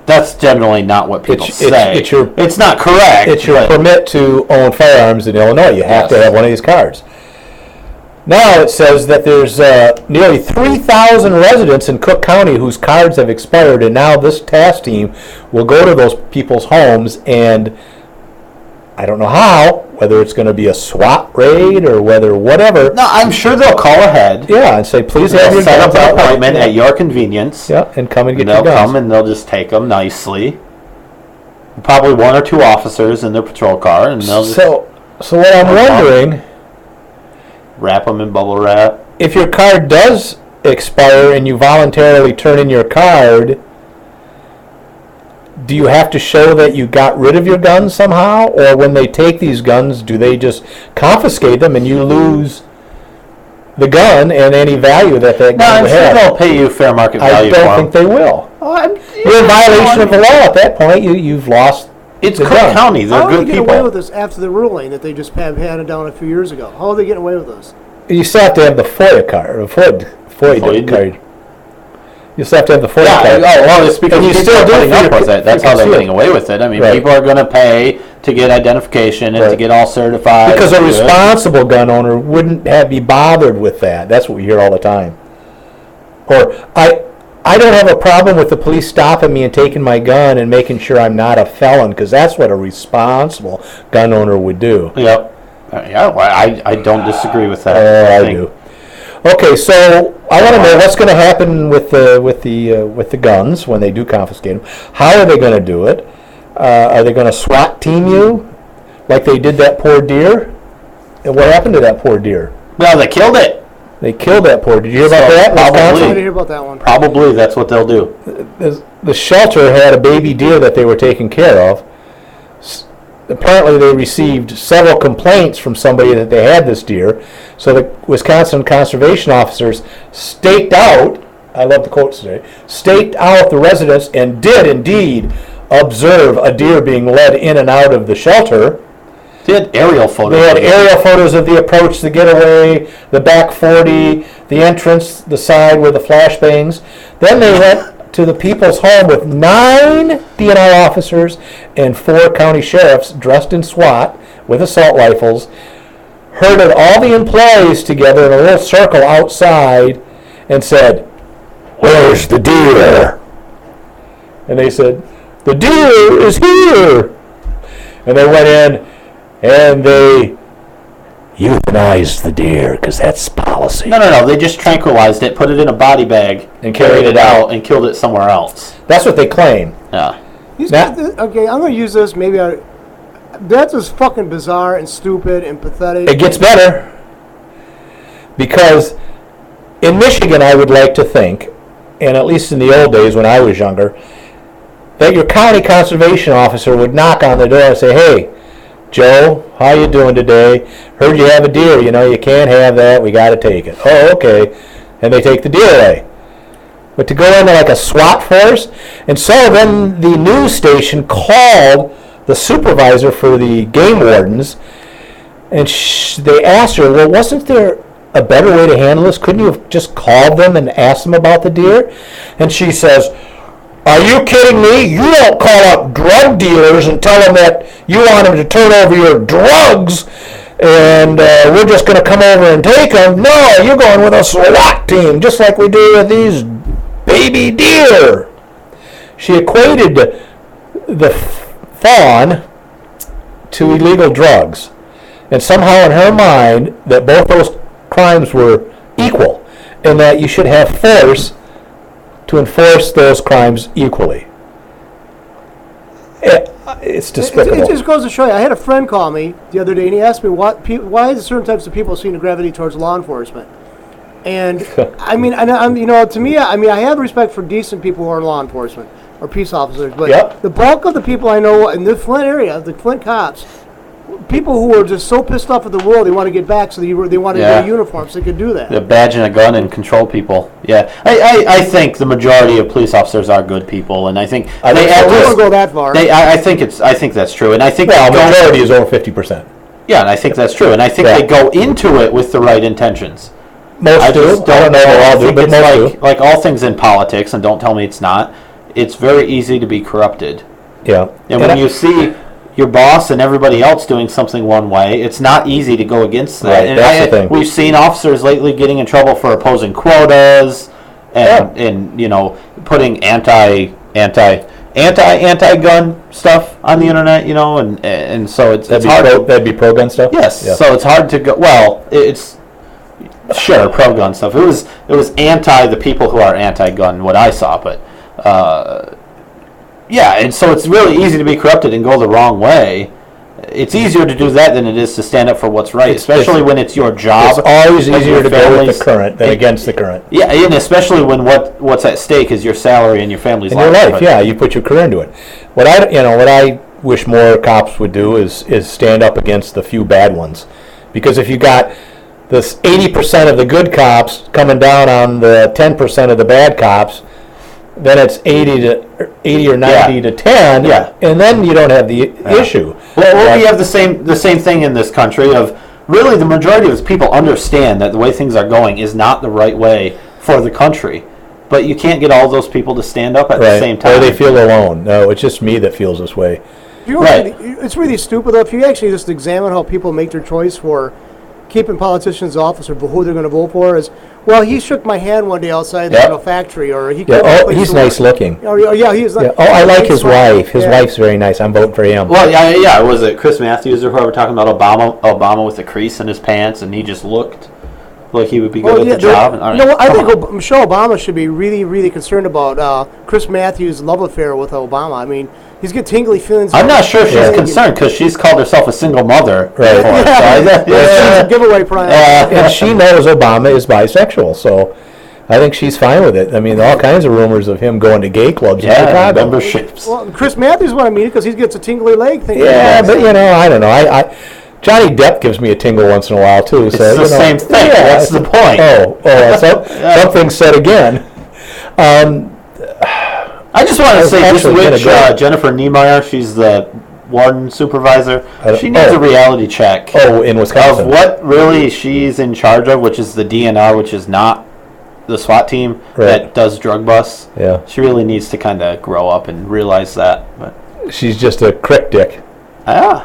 that's generally not what people say. It's not correct. It's your permit to own firearms in Illinois. You have to Yes. have one of these cards. Now it says that there's nearly 3,000 residents in Cook County whose cards have expired, and now this task team will go to those people's homes, and I don't know how, whether it's going to be a SWAT raid or whatever. No, I'm sure they'll call ahead. Yeah, and say, please have They'll your set up guns an out. appointment at your convenience. Yeah, and come and get And your they'll guns. come and they'll just take them nicely. Probably one or two officers in their patrol car, and they'll just So what I'm wondering, wrap them in bubble wrap. if your card does expire and you voluntarily turn in your card, do you have to show that you got rid of your guns somehow? Or when they take these guns, do they just confiscate them and you lose the gun and any value that No, gun I'm would sure have? they'll pay you fair market I value don't for think them. they will. You're in violation of the law at that point. You've lost It's the Cook gun. County. How They're are they good getting away people. with this after the ruling that they just handed down a few years ago? How are they getting away with this? You still have to have the FOIA card, or FOID FOID. card. You still have to have the FOIA Yeah, card. well, it's because And you people still are do putting for up your- with it. That's for how they're concealed. getting away with it. I mean, Right. people are going to pay to get identification and to Right. get all certified. Because a and do it. responsible gun owner wouldn't be bothered with that. That's what we hear all the time. Or I don't have a problem with the police stopping me and taking my gun and making sure I'm not a felon, because that's what a responsible gun owner would do. Yep. Yeah, well, I don't disagree with that. I think- do. Okay, so I want to know what's going to happen with the guns when they do confiscate them. How are they going to do it? Are they going to SWAT team you like they did that poor deer? And what happened to that poor deer? No, they killed it. They killed that poor. Did you hear about So, that? probably. I Wisconsin? didn't hear about that one. Probably that's what they'll do. The shelter had a baby deer that they were taking care of. Apparently they received several complaints from somebody that they had this deer. So the Wisconsin conservation officers staked out, I love the quotes today, staked out the residents and did indeed observe a deer being led in and out of the shelter. They had aerial photos. They had of it. aerial photos of the approach, the getaway, the back 40, the entrance, the side where the flashbangs. Then they went to the people's home with 9 DNR officers and 4 county sheriffs dressed in SWAT with assault rifles, herded all the employees together in a little circle outside and said, "Where's the deer?" And they said, "The deer is here." And they went in and they euthanized the deer because that's policy. No. They just tranquilized it, put it in a body bag, And carried it out, and killed it somewhere else. That's what they claim. Yeah. Okay, I'm going to use this. That's just fucking bizarre and stupid and pathetic. It gets better because in Michigan, I would like to think, and at least in the old days when I was younger, that your county conservation officer would knock on the door and say, "Hey, Joe, how you doing today? Heard you have a deer. You know, you can't have that. We got to take it." "Oh, okay." And they take the deer away. But to go into like a SWAT force, and so then the news station called the supervisor for the game wardens, and they asked her, "Well, wasn't there a better way to handle this? Couldn't you have just called them and asked them about the deer?" And she says, "Are you kidding me? You don't call up drug dealers and tell them that you want them to turn over your drugs and we're just going to come over and take them. No, you're going with a SWAT team, just like we do with these baby deer." She equated the fawn to illegal drugs. And somehow in her mind that both those crimes were equal and that you should have force to enforce those crimes equally. It's despicable. It just goes to show you. I had a friend call me the other day, and he asked me why do certain types of people seem to gravitate towards law enforcement. And I mean, to me, I have respect for decent people who are in law enforcement or peace officers, but Yep. the bulk of the people I know in the Flint area, the Flint cops, people who are just so pissed off at the world, they want to get back, so they want to get a uniform so they could do that. A badge and a gun and control people. Yeah, I think the majority of police officers are good people, and I think I wouldn't go that far. I think that's true, and I think Well, they go- majority is over 50%. Yeah, and I think that's true, and I think Yeah. they go into it with the right intentions. Most do. just I don't know if they all do, think but it's most do. like all things in politics, and don't tell me it's not. It's very easy to be corrupted, Yeah. and when you see your boss and everybody else doing something one way, it's not easy to go against that. Right, And that's the thing. We've seen officers lately getting in trouble for opposing quotas and putting anti-gun stuff on the internet, and so it's hard. That'd be pro-gun stuff? Yes, Yeah. so it's hard to go. Well, it's sure pro-gun stuff. It was anti the people who are anti-gun. What I saw, but yeah, and so it's really easy to be corrupted and go the wrong way. It's easier to do that than it is to stand up for what's right, especially when it's your job. It's always and easier your to go with family's- the current than against the current. Yeah, and especially when what's at stake is your salary and your family's In your life, livelihood. yeah, you put your career into it. What I wish more cops would do is stand up against the few bad ones, because if you got this 80% of the good cops coming down on the 10% of the bad cops, then it's 80 or 90 to 10, Yeah. and then you don't have the issue. Well, we have the same thing in this country of really the majority of people understand that the way things are going is not the right way for the country. But you can't get all those people to stand up at the same time. Or they feel alone. No, it's just me that feels this way. Right. It's really stupid, though, if you actually just examine how people make their choice for keeping politicians in office or who they're going to vote for. Is, well, he shook my hand one day outside the factory, or he Yeah, came to he's nice looking. Yeah, he's like. Yeah. Oh, I like his wife. His Yeah. wife's very nice. I'm voting for him. Well, yeah. Was it Chris Matthews or whoever talking about Obama with the crease in his pants, and he just looked like he would be good at the job? I think Michelle Obama should be really, really concerned about Chris Matthews' love affair with Obama. I mean, he's got tingly feelings. I'm not sure she's concerned because she's called herself a single mother. Right. She's a giveaway prize. And she knows Obama is bisexual, so I think she's fine with it. I mean, all kinds of rumors of him going to gay clubs in Chicago. Memberships. Well, Chris Matthews what I mean because he gets a tingly leg. Yeah, but I don't know. Johnny Depp gives me a tingle once in a while too. It's So the same thing. That's the point. Something said again. I just want to say this actually witch, Jennifer Niemeyer, she's the warden supervisor. She needs a reality check Oh, in Wisconsin. of what really she's in charge of, which is the DNR, which is not the SWAT team Right. that does drug busts. Yeah. She really needs to kind of grow up and realize that. But She's just a crick dick. yeah,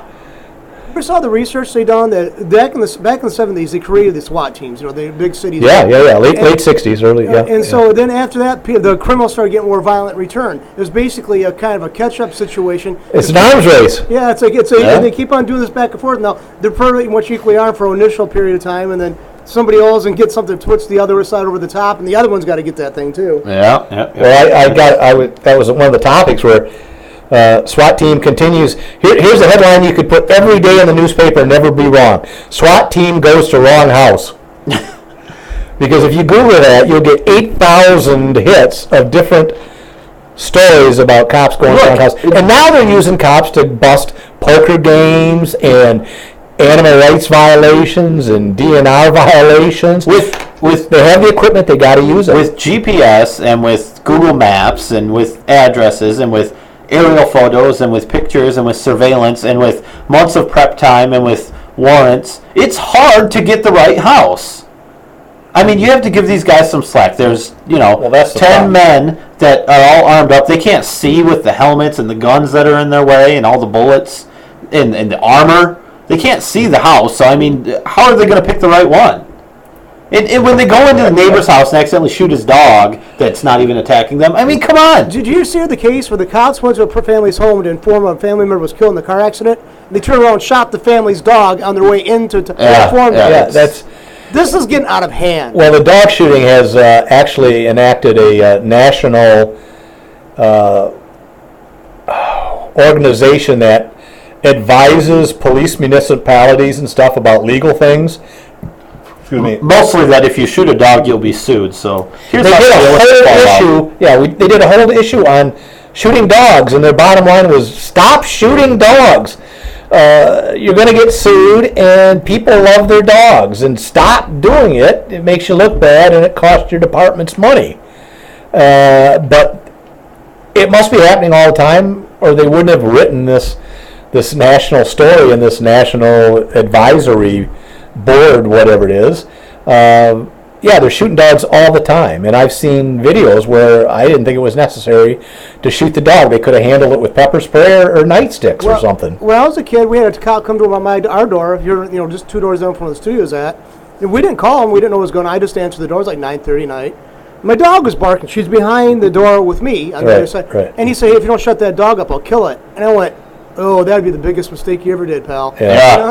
ever saw the research they done that back in the 70s they created the SWAT teams, the big cities. Yeah. Late And- 60s, early. Yeah. And so then after that, the criminals started getting more violent in return. It was basically a kind of a catch-up situation. It's an arms race. Yeah, and they keep on doing this back and forth. Now they're pretty much equally armed for an initial period of time, and then somebody else and get something twitch the other side over the top, and the other one's got to get that thing too. yeah. Well, that was one of the topics where SWAT team continues. Here's a headline you could put every day in the newspaper and never be wrong. SWAT team goes to wrong house. Because if you Google that, you'll get 8,000 hits of different stories about cops going to wrong house. And now they're using cops to bust poker games and animal rights violations and DNR violations. With They have the equipment, they got to use it. with GPS and with Google Maps and with addresses and with aerial photos and with pictures and with surveillance and with months of prep time and with warrants, it's hard to get the right house. I mean, you have to give these guys some slack. There's, that's the 10 problem. men that are all armed up. They can't see with the helmets and the guns that are in their way and all the bullets and the armor. They can't see the house. So, I mean, how are they going to pick the right one? And when they go into the neighbor's house and accidentally shoot his dog that's not even attacking them, I mean, come on. Did you see the case where the cops went to a family's home to inform a family member was killed in the car accident? They turned around and shot the family's dog on their way into inform them. Yeah, that's... This is getting out of hand. Well, the dog shooting has actually enacted a national organization that advises police municipalities and stuff about legal things. Excuse me. Mostly that if you shoot a dog, you'll be sued. So here's They how did a realistic whole fallout. issue. Yeah, they did a whole issue on shooting dogs, and their bottom line was stop shooting dogs. You're going to get sued, and people love their dogs, and stop doing it. It makes you look bad, and it costs your departments money. But it must be happening all the time, or they wouldn't have written this national story and this national advisory board, whatever it is. Yeah, they're shooting dogs all the time, and I've seen videos where I didn't think it was necessary to shoot the dog. They could have handled it with pepper spray or nightsticks or something. When I was a kid, we had a cop come to our door. You're just 2 doors down from where the studio's at. And we didn't call him. We didn't know what was going on. I just answered the door. It was like 9:30 at night. My dog was barking. She's behind the door with me on the other side. Right. And he said, hey, if you don't shut that dog up, I'll kill it. And I went, oh, that'd be the biggest mistake you ever did, pal. Yeah. And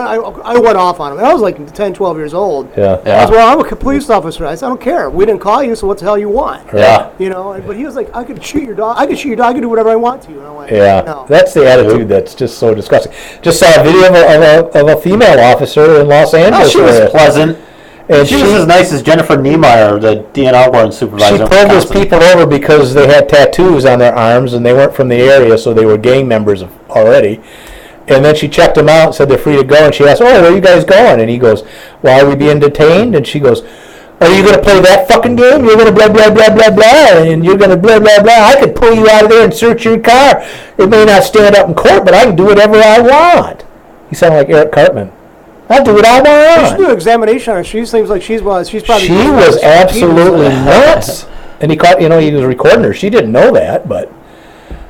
I went off on him. And I was like 10, 12 years old. Yeah. I was, well, I'm a police officer. I said, I don't care. We didn't call you, so what the hell you want? Yeah. But he was like, I could shoot your dog. I could shoot your dog. I could do whatever I want to you. And I went, Yeah, no. that's the attitude that's just so disgusting. Just saw a video of a female officer in Los No, Angeles. she was where- pleasant. and She was as nice as Jennifer Niemeyer, the DNR warrant supervisor. She in pulled those Wisconsin. people over because they had tattoos on their arms and they weren't from the area, so they were gang members already. And then she checked them out and said they're free to go. And she asked, "Oh, where are you guys going?" And he goes, "Why are we being detained?" And she goes, "Are you going to play that fucking game? You're going to blah, blah, blah, blah, blah, and you're going to blah, blah, blah. I could pull you out of there and search your car. It may not stand up in court, but I can do whatever I want." He sounded like Eric Cartman. I'll do what I You should want. do an examination on her. She seems like she's probably. She was absolutely nuts. And he caught, he was recording her. She didn't know that, but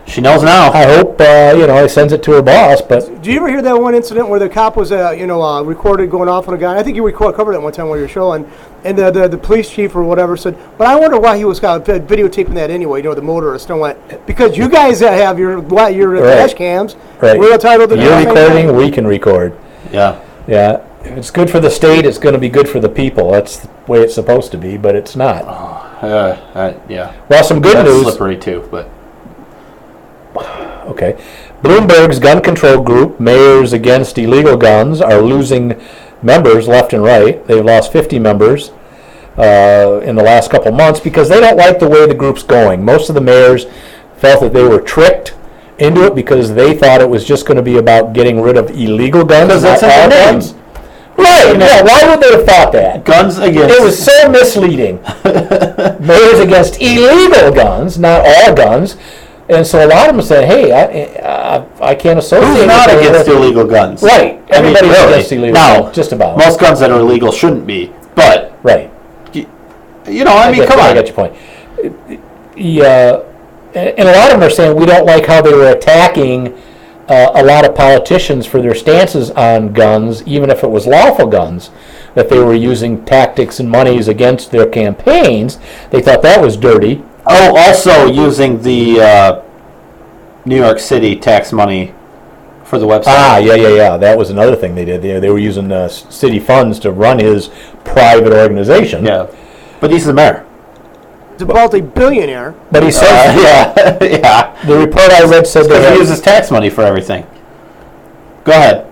She knows now. I hope, he sends it to her boss. But Do you ever hear that one incident where the cop was, recorded going off on a guy? I think you covered it one time while you were showing, and the police chief or whatever said, "But I wonder why he was videotaping that anyway." The motorist and went, "Because you guys have your dash cams. right. We're entitled to do You're the same recording, thing." we can record. Yeah. Yeah. If it's good for the state, it's going to be good for the people. That's the way it's supposed to be, but it's not. Yeah. Well, some good That's news. slippery too, but Okay. Bloomberg's gun control group, Mayors Against Illegal Guns, are losing members left and right. They've lost 50 members in the last couple months because they don't like the way the group's going. Most of the mayors felt that they were tricked into it because they thought it was just going to be about getting rid of illegal guns. Because that's not in all the name. guns. Right, yeah, why would they have thought that? guns against. It was so misleading. Mayors Against Illegal Guns, not all guns. And so a lot of them said, hey, I can't associate Who's not with against that. illegal guns? Right. Everybody's really. against illegal Now, guns, just about. Most guns that are illegal shouldn't be, but Right. I mean, come on. I got your point. And a lot of them are saying we don't like how they were attacking a lot of politicians for their stances on guns, even if it was lawful guns, that they were using tactics and monies against their campaigns. They thought that was dirty. Oh, also using the New York City tax money for the website. Yeah. That was another thing they did. They were using city funds to run his private organization. Yeah. But he's the mayor. He's a multi-billionaire. But he says, Yeah. the report I read said Because that he uses tax money for everything. Go ahead.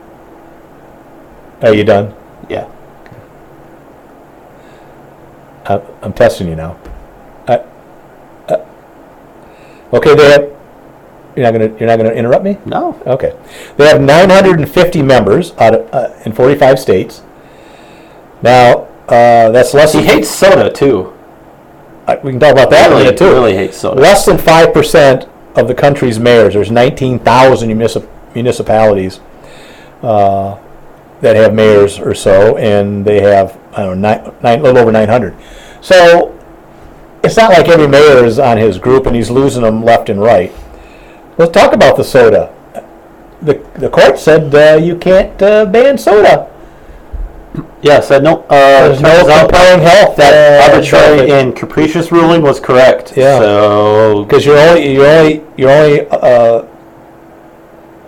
Are you done? Yeah. I'm testing you now. Okay, they have. You're not gonna interrupt me? No. Okay. They have 950 members in 45 states. Now that's less. He hates soda too. We can talk about that in a minute too. Really hates soda. Less than 5% of the country's mayors. There's 19,000 municipalities that have mayors or so, and they have a little over 900. So it's not like every mayor is on his group and he's losing them left and right. Let's talk about the soda. The court said you can't ban soda. Yeah, said no. There's no compelling health. That arbitrary and capricious ruling was correct. Yeah. So because you're only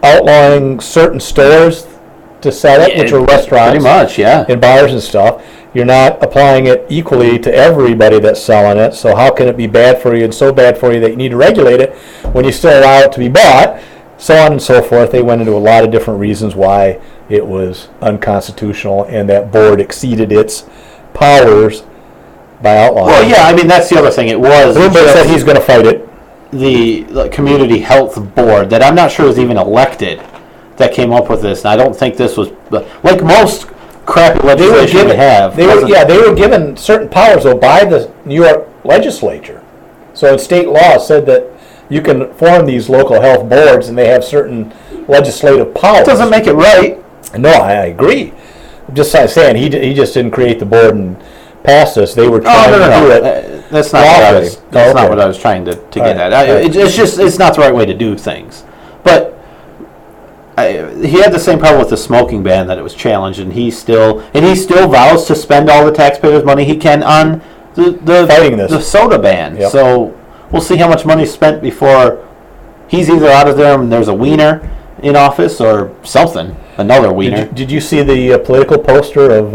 outlawing certain stores to sell it, which are restaurants, pretty much, yeah. and bars and stuff. You're not applying it equally to everybody that's selling it. So how can it be bad for you and so bad for you that you need to regulate it when you still allow it to be bought? So on and so forth. They went into a lot of different reasons why it was unconstitutional, and that board exceeded its powers by outlawing. Well, yeah, I mean that's the other thing. It was Bloomberg said he's going to fight it. The community health board that I'm not sure was even elected that came up with this, and I don't think this was like most crappy legislation we have. They were given certain powers though by the New York legislature. So in state law said that you can form these local health boards, and they have certain legislative powers. It doesn't make it right. No, I agree. I'm just saying he just didn't create the board and pass this. They were trying to do it. That's not what I was. That's not what I was trying to get at. It's not the right way to do things. But he had the same problem with the smoking ban, that it was challenged, and he still vows to spend all the taxpayers' money he can on the soda ban. Yep. So we'll see how much money is spent before he's either out of there and there's a wiener in office or something. Another wiener. Did you see the political poster of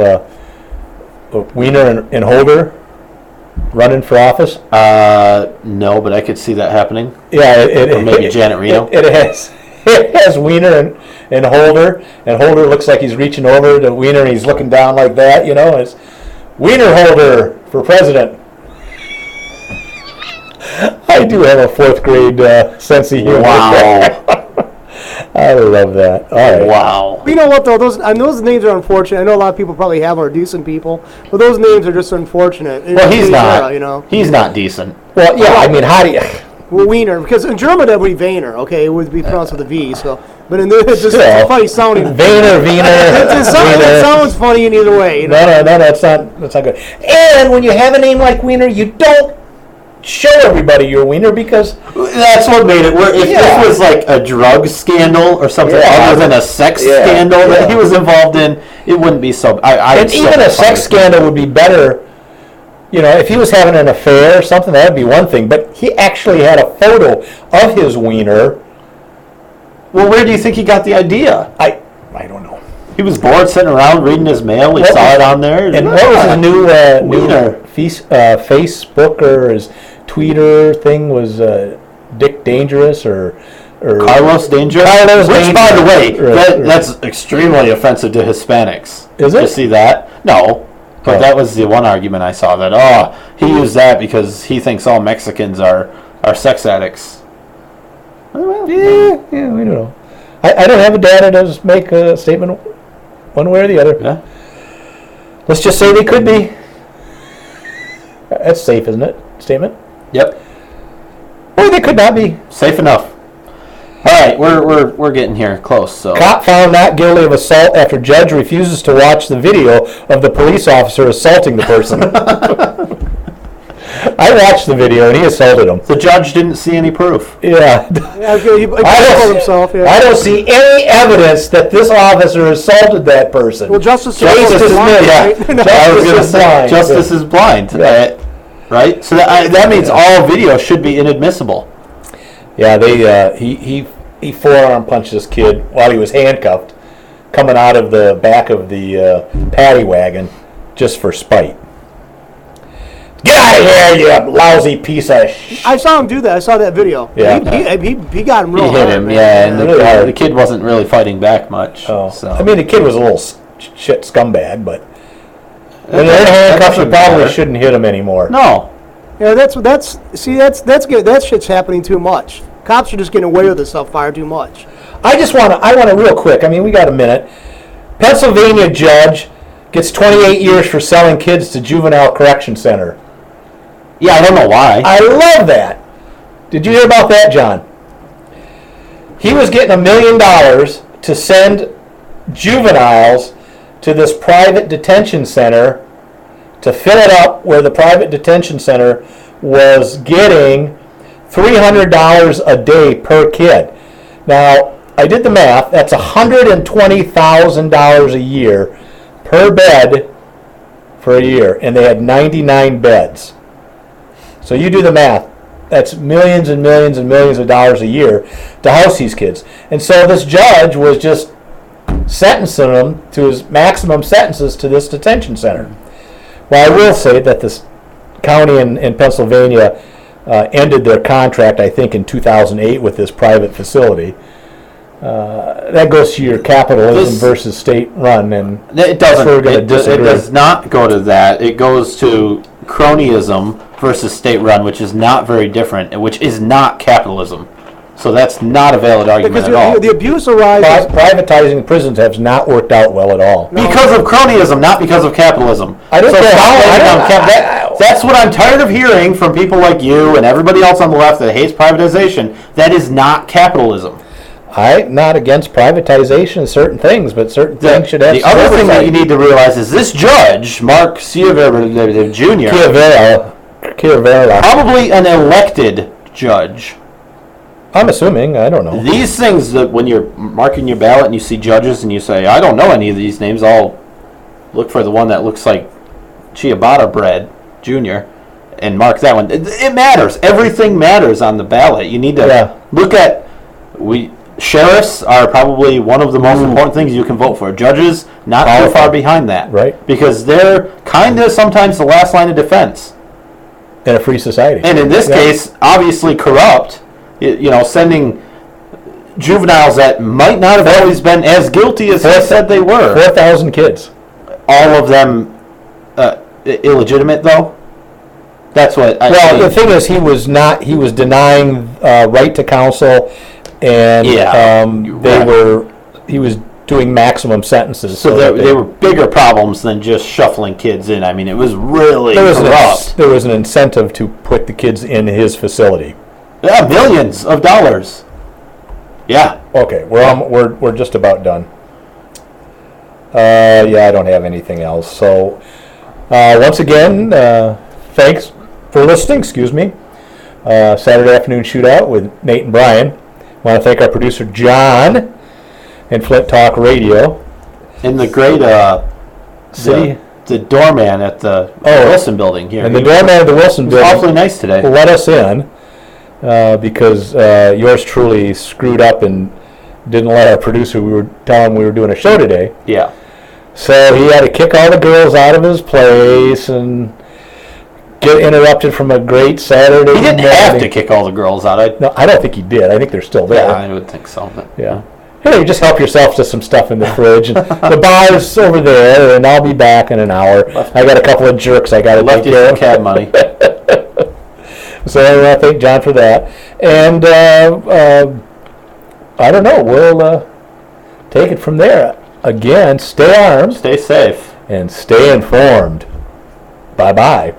Wiener and Holder running for office? No, but I could see that happening. Yeah, or maybe Janet Reno. It has Wiener and Holder looks like he's reaching over to Wiener and he's looking down like that, you know. It's Wiener Holder for president. I do have a fourth grade sense of humor. Wow. I love that. All right. Wow. You know what though? Those names are unfortunate. I know a lot of people probably have are decent people, but those names are just unfortunate. Well, he's not. Era, you know. He's not decent. Well, yeah. I mean, how do you? Well, Wiener, because in German that would be Wiener. Okay, it would be pronounced with a V. So, but in this, it's just it's funny sounding. Wiener. It sounds funny in either way. You know? No, it's not. That's not good. And when you have a name like Wiener, you don't show everybody your wiener because that's what made it work. If this was like a drug scandal or something other than a sex scandal that he was involved in, it wouldn't be so. And even a sex scandal would be better. You know, if he was having an affair or something, that would be one thing. But he actually had a photo of his wiener. Well, where do you think he got the idea? I don't know. He was bored sitting around reading his mail. He saw it on there. And what was his new Facebook or his Twitter thing was Dick Dangerous or Carlos Dangerous? Which, by the way, that's extremely offensive to Hispanics. Is it? To see that? No. But that was the one argument I saw, that, he used that because he thinks all Mexicans are sex addicts. Well, yeah, we don't know. I don't have a data that does make a statement one way or the other. Yeah. Let's just say they could be. That's safe, isn't it? Statement? Yep. Or they could not be. Safe enough. All right, we're getting here close. So cop found not guilty of assault after judge refuses to watch the video of the police officer assaulting the person. I watched the video, and he assaulted him. The judge didn't see any proof. Yeah. Yeah, he killed himself. Yeah. I don't see any evidence that this officer assaulted that person. Well, justice Justice is is blind, blind. right? Justice I was going to is say, blind. justice is blind. Yeah. Right? So that means all video should be inadmissible. Yeah, he forearm punched this kid while he was handcuffed, coming out of the back of the paddy wagon, just for spite. Get out of here, you lousy piece of I saw him do that. I saw that video. Yeah. He got him real He hit hard, him, man. yeah, and Really hard. the kid wasn't really fighting back much. Oh. So. I mean, the kid was a little shit scumbag, but when That they're in handcuffs, you doesn't probably matter. shouldn't hit him anymore. No. Yeah, that's good. That shit's happening too much. Cops are just getting away with this stuff far too much. I want to real quick. I mean, we got a minute. Pennsylvania judge gets 28 years for selling kids to juvenile correction center. Yeah, I don't know why. I love that. Did you hear about that, John? He was getting $1 million to send juveniles to this private detention center to fill it up, where the private detention center was getting $300 a day per kid. Now, I did the math. That's $120,000 a year per bed for a year, and they had 99 beds. So you do the math. That's millions and millions and millions of dollars a year to house these kids. And so this judge was just sentencing them to his maximum sentences to this detention center. Well, I will say that this county in Pennsylvania ended their contract, I think, in 2008 with this private facility. That goes to your capitalism versus state run, and It doesn't. we're gonna It disagree. does not go to that. It goes to cronyism versus state run, which is not very different, which is not capitalism. So that's not a valid argument Because at all. the abuse arises. privatizing prisons has not worked out well at all. Because of cronyism, not because of capitalism. I don't care stop how- blaming I on don't- that's what I'm tired of hearing from people like you and everybody else on the left that hates privatization. That is not capitalism. I'm not against privatization of certain things, but certain things should have The other thing that you oversight. need to realize is this judge, Mark Ciavera Jr., Chiavera. probably an elected judge. I'm assuming. I don't know. These things that when you're marking your ballot and you see judges and you say, I don't know any of these names, I'll look for the one that looks like ciabatta bread, Jr., and mark that one. It matters. Everything matters on the ballot. You need to look at, sheriffs are probably one of the most important things you can vote for. Judges, not too far behind that. Right. Because they're kind of sometimes the last line of defense. In a free society. And in this case, obviously corrupt, sending juveniles that might not have always been as guilty as they said they were. 4,000 kids. All of them illegitimate, though? That's what I Well, think. the thing is, he was denying right to counsel, and he was doing maximum sentences. So they were bigger problems than just shuffling kids in. I mean, it was really corrupt. There was an incentive to put the kids in his facility. Yeah, millions of dollars. Yeah. Okay, we're just about done. I don't have anything else. So once again, thanks for listening. Excuse me. Saturday afternoon shootout with Nate and Brian. I want to thank our producer John and Flint Talk Radio. In the great City. the doorman at the Wilson building here. And the doorman at the Wilson was building awfully nice today. let us in because yours truly screwed up and didn't let our producer. We were telling him we were doing a show today. Yeah. So he had to kick all the girls out of his place and get interrupted from a great Saturday. He didn't have to kick all the girls out. No, I don't think he did. I think they're still there. Yeah, I would think so. But Yeah. Here, you just help yourself to some stuff in the fridge. And the bar's over there, and I'll be back in an hour. I got a couple of jerks I got to left take you care some of. cab money. So I thank John for that. And I don't know. We'll take it from there. Again, stay armed Stay safe. and stay informed. Bye-bye.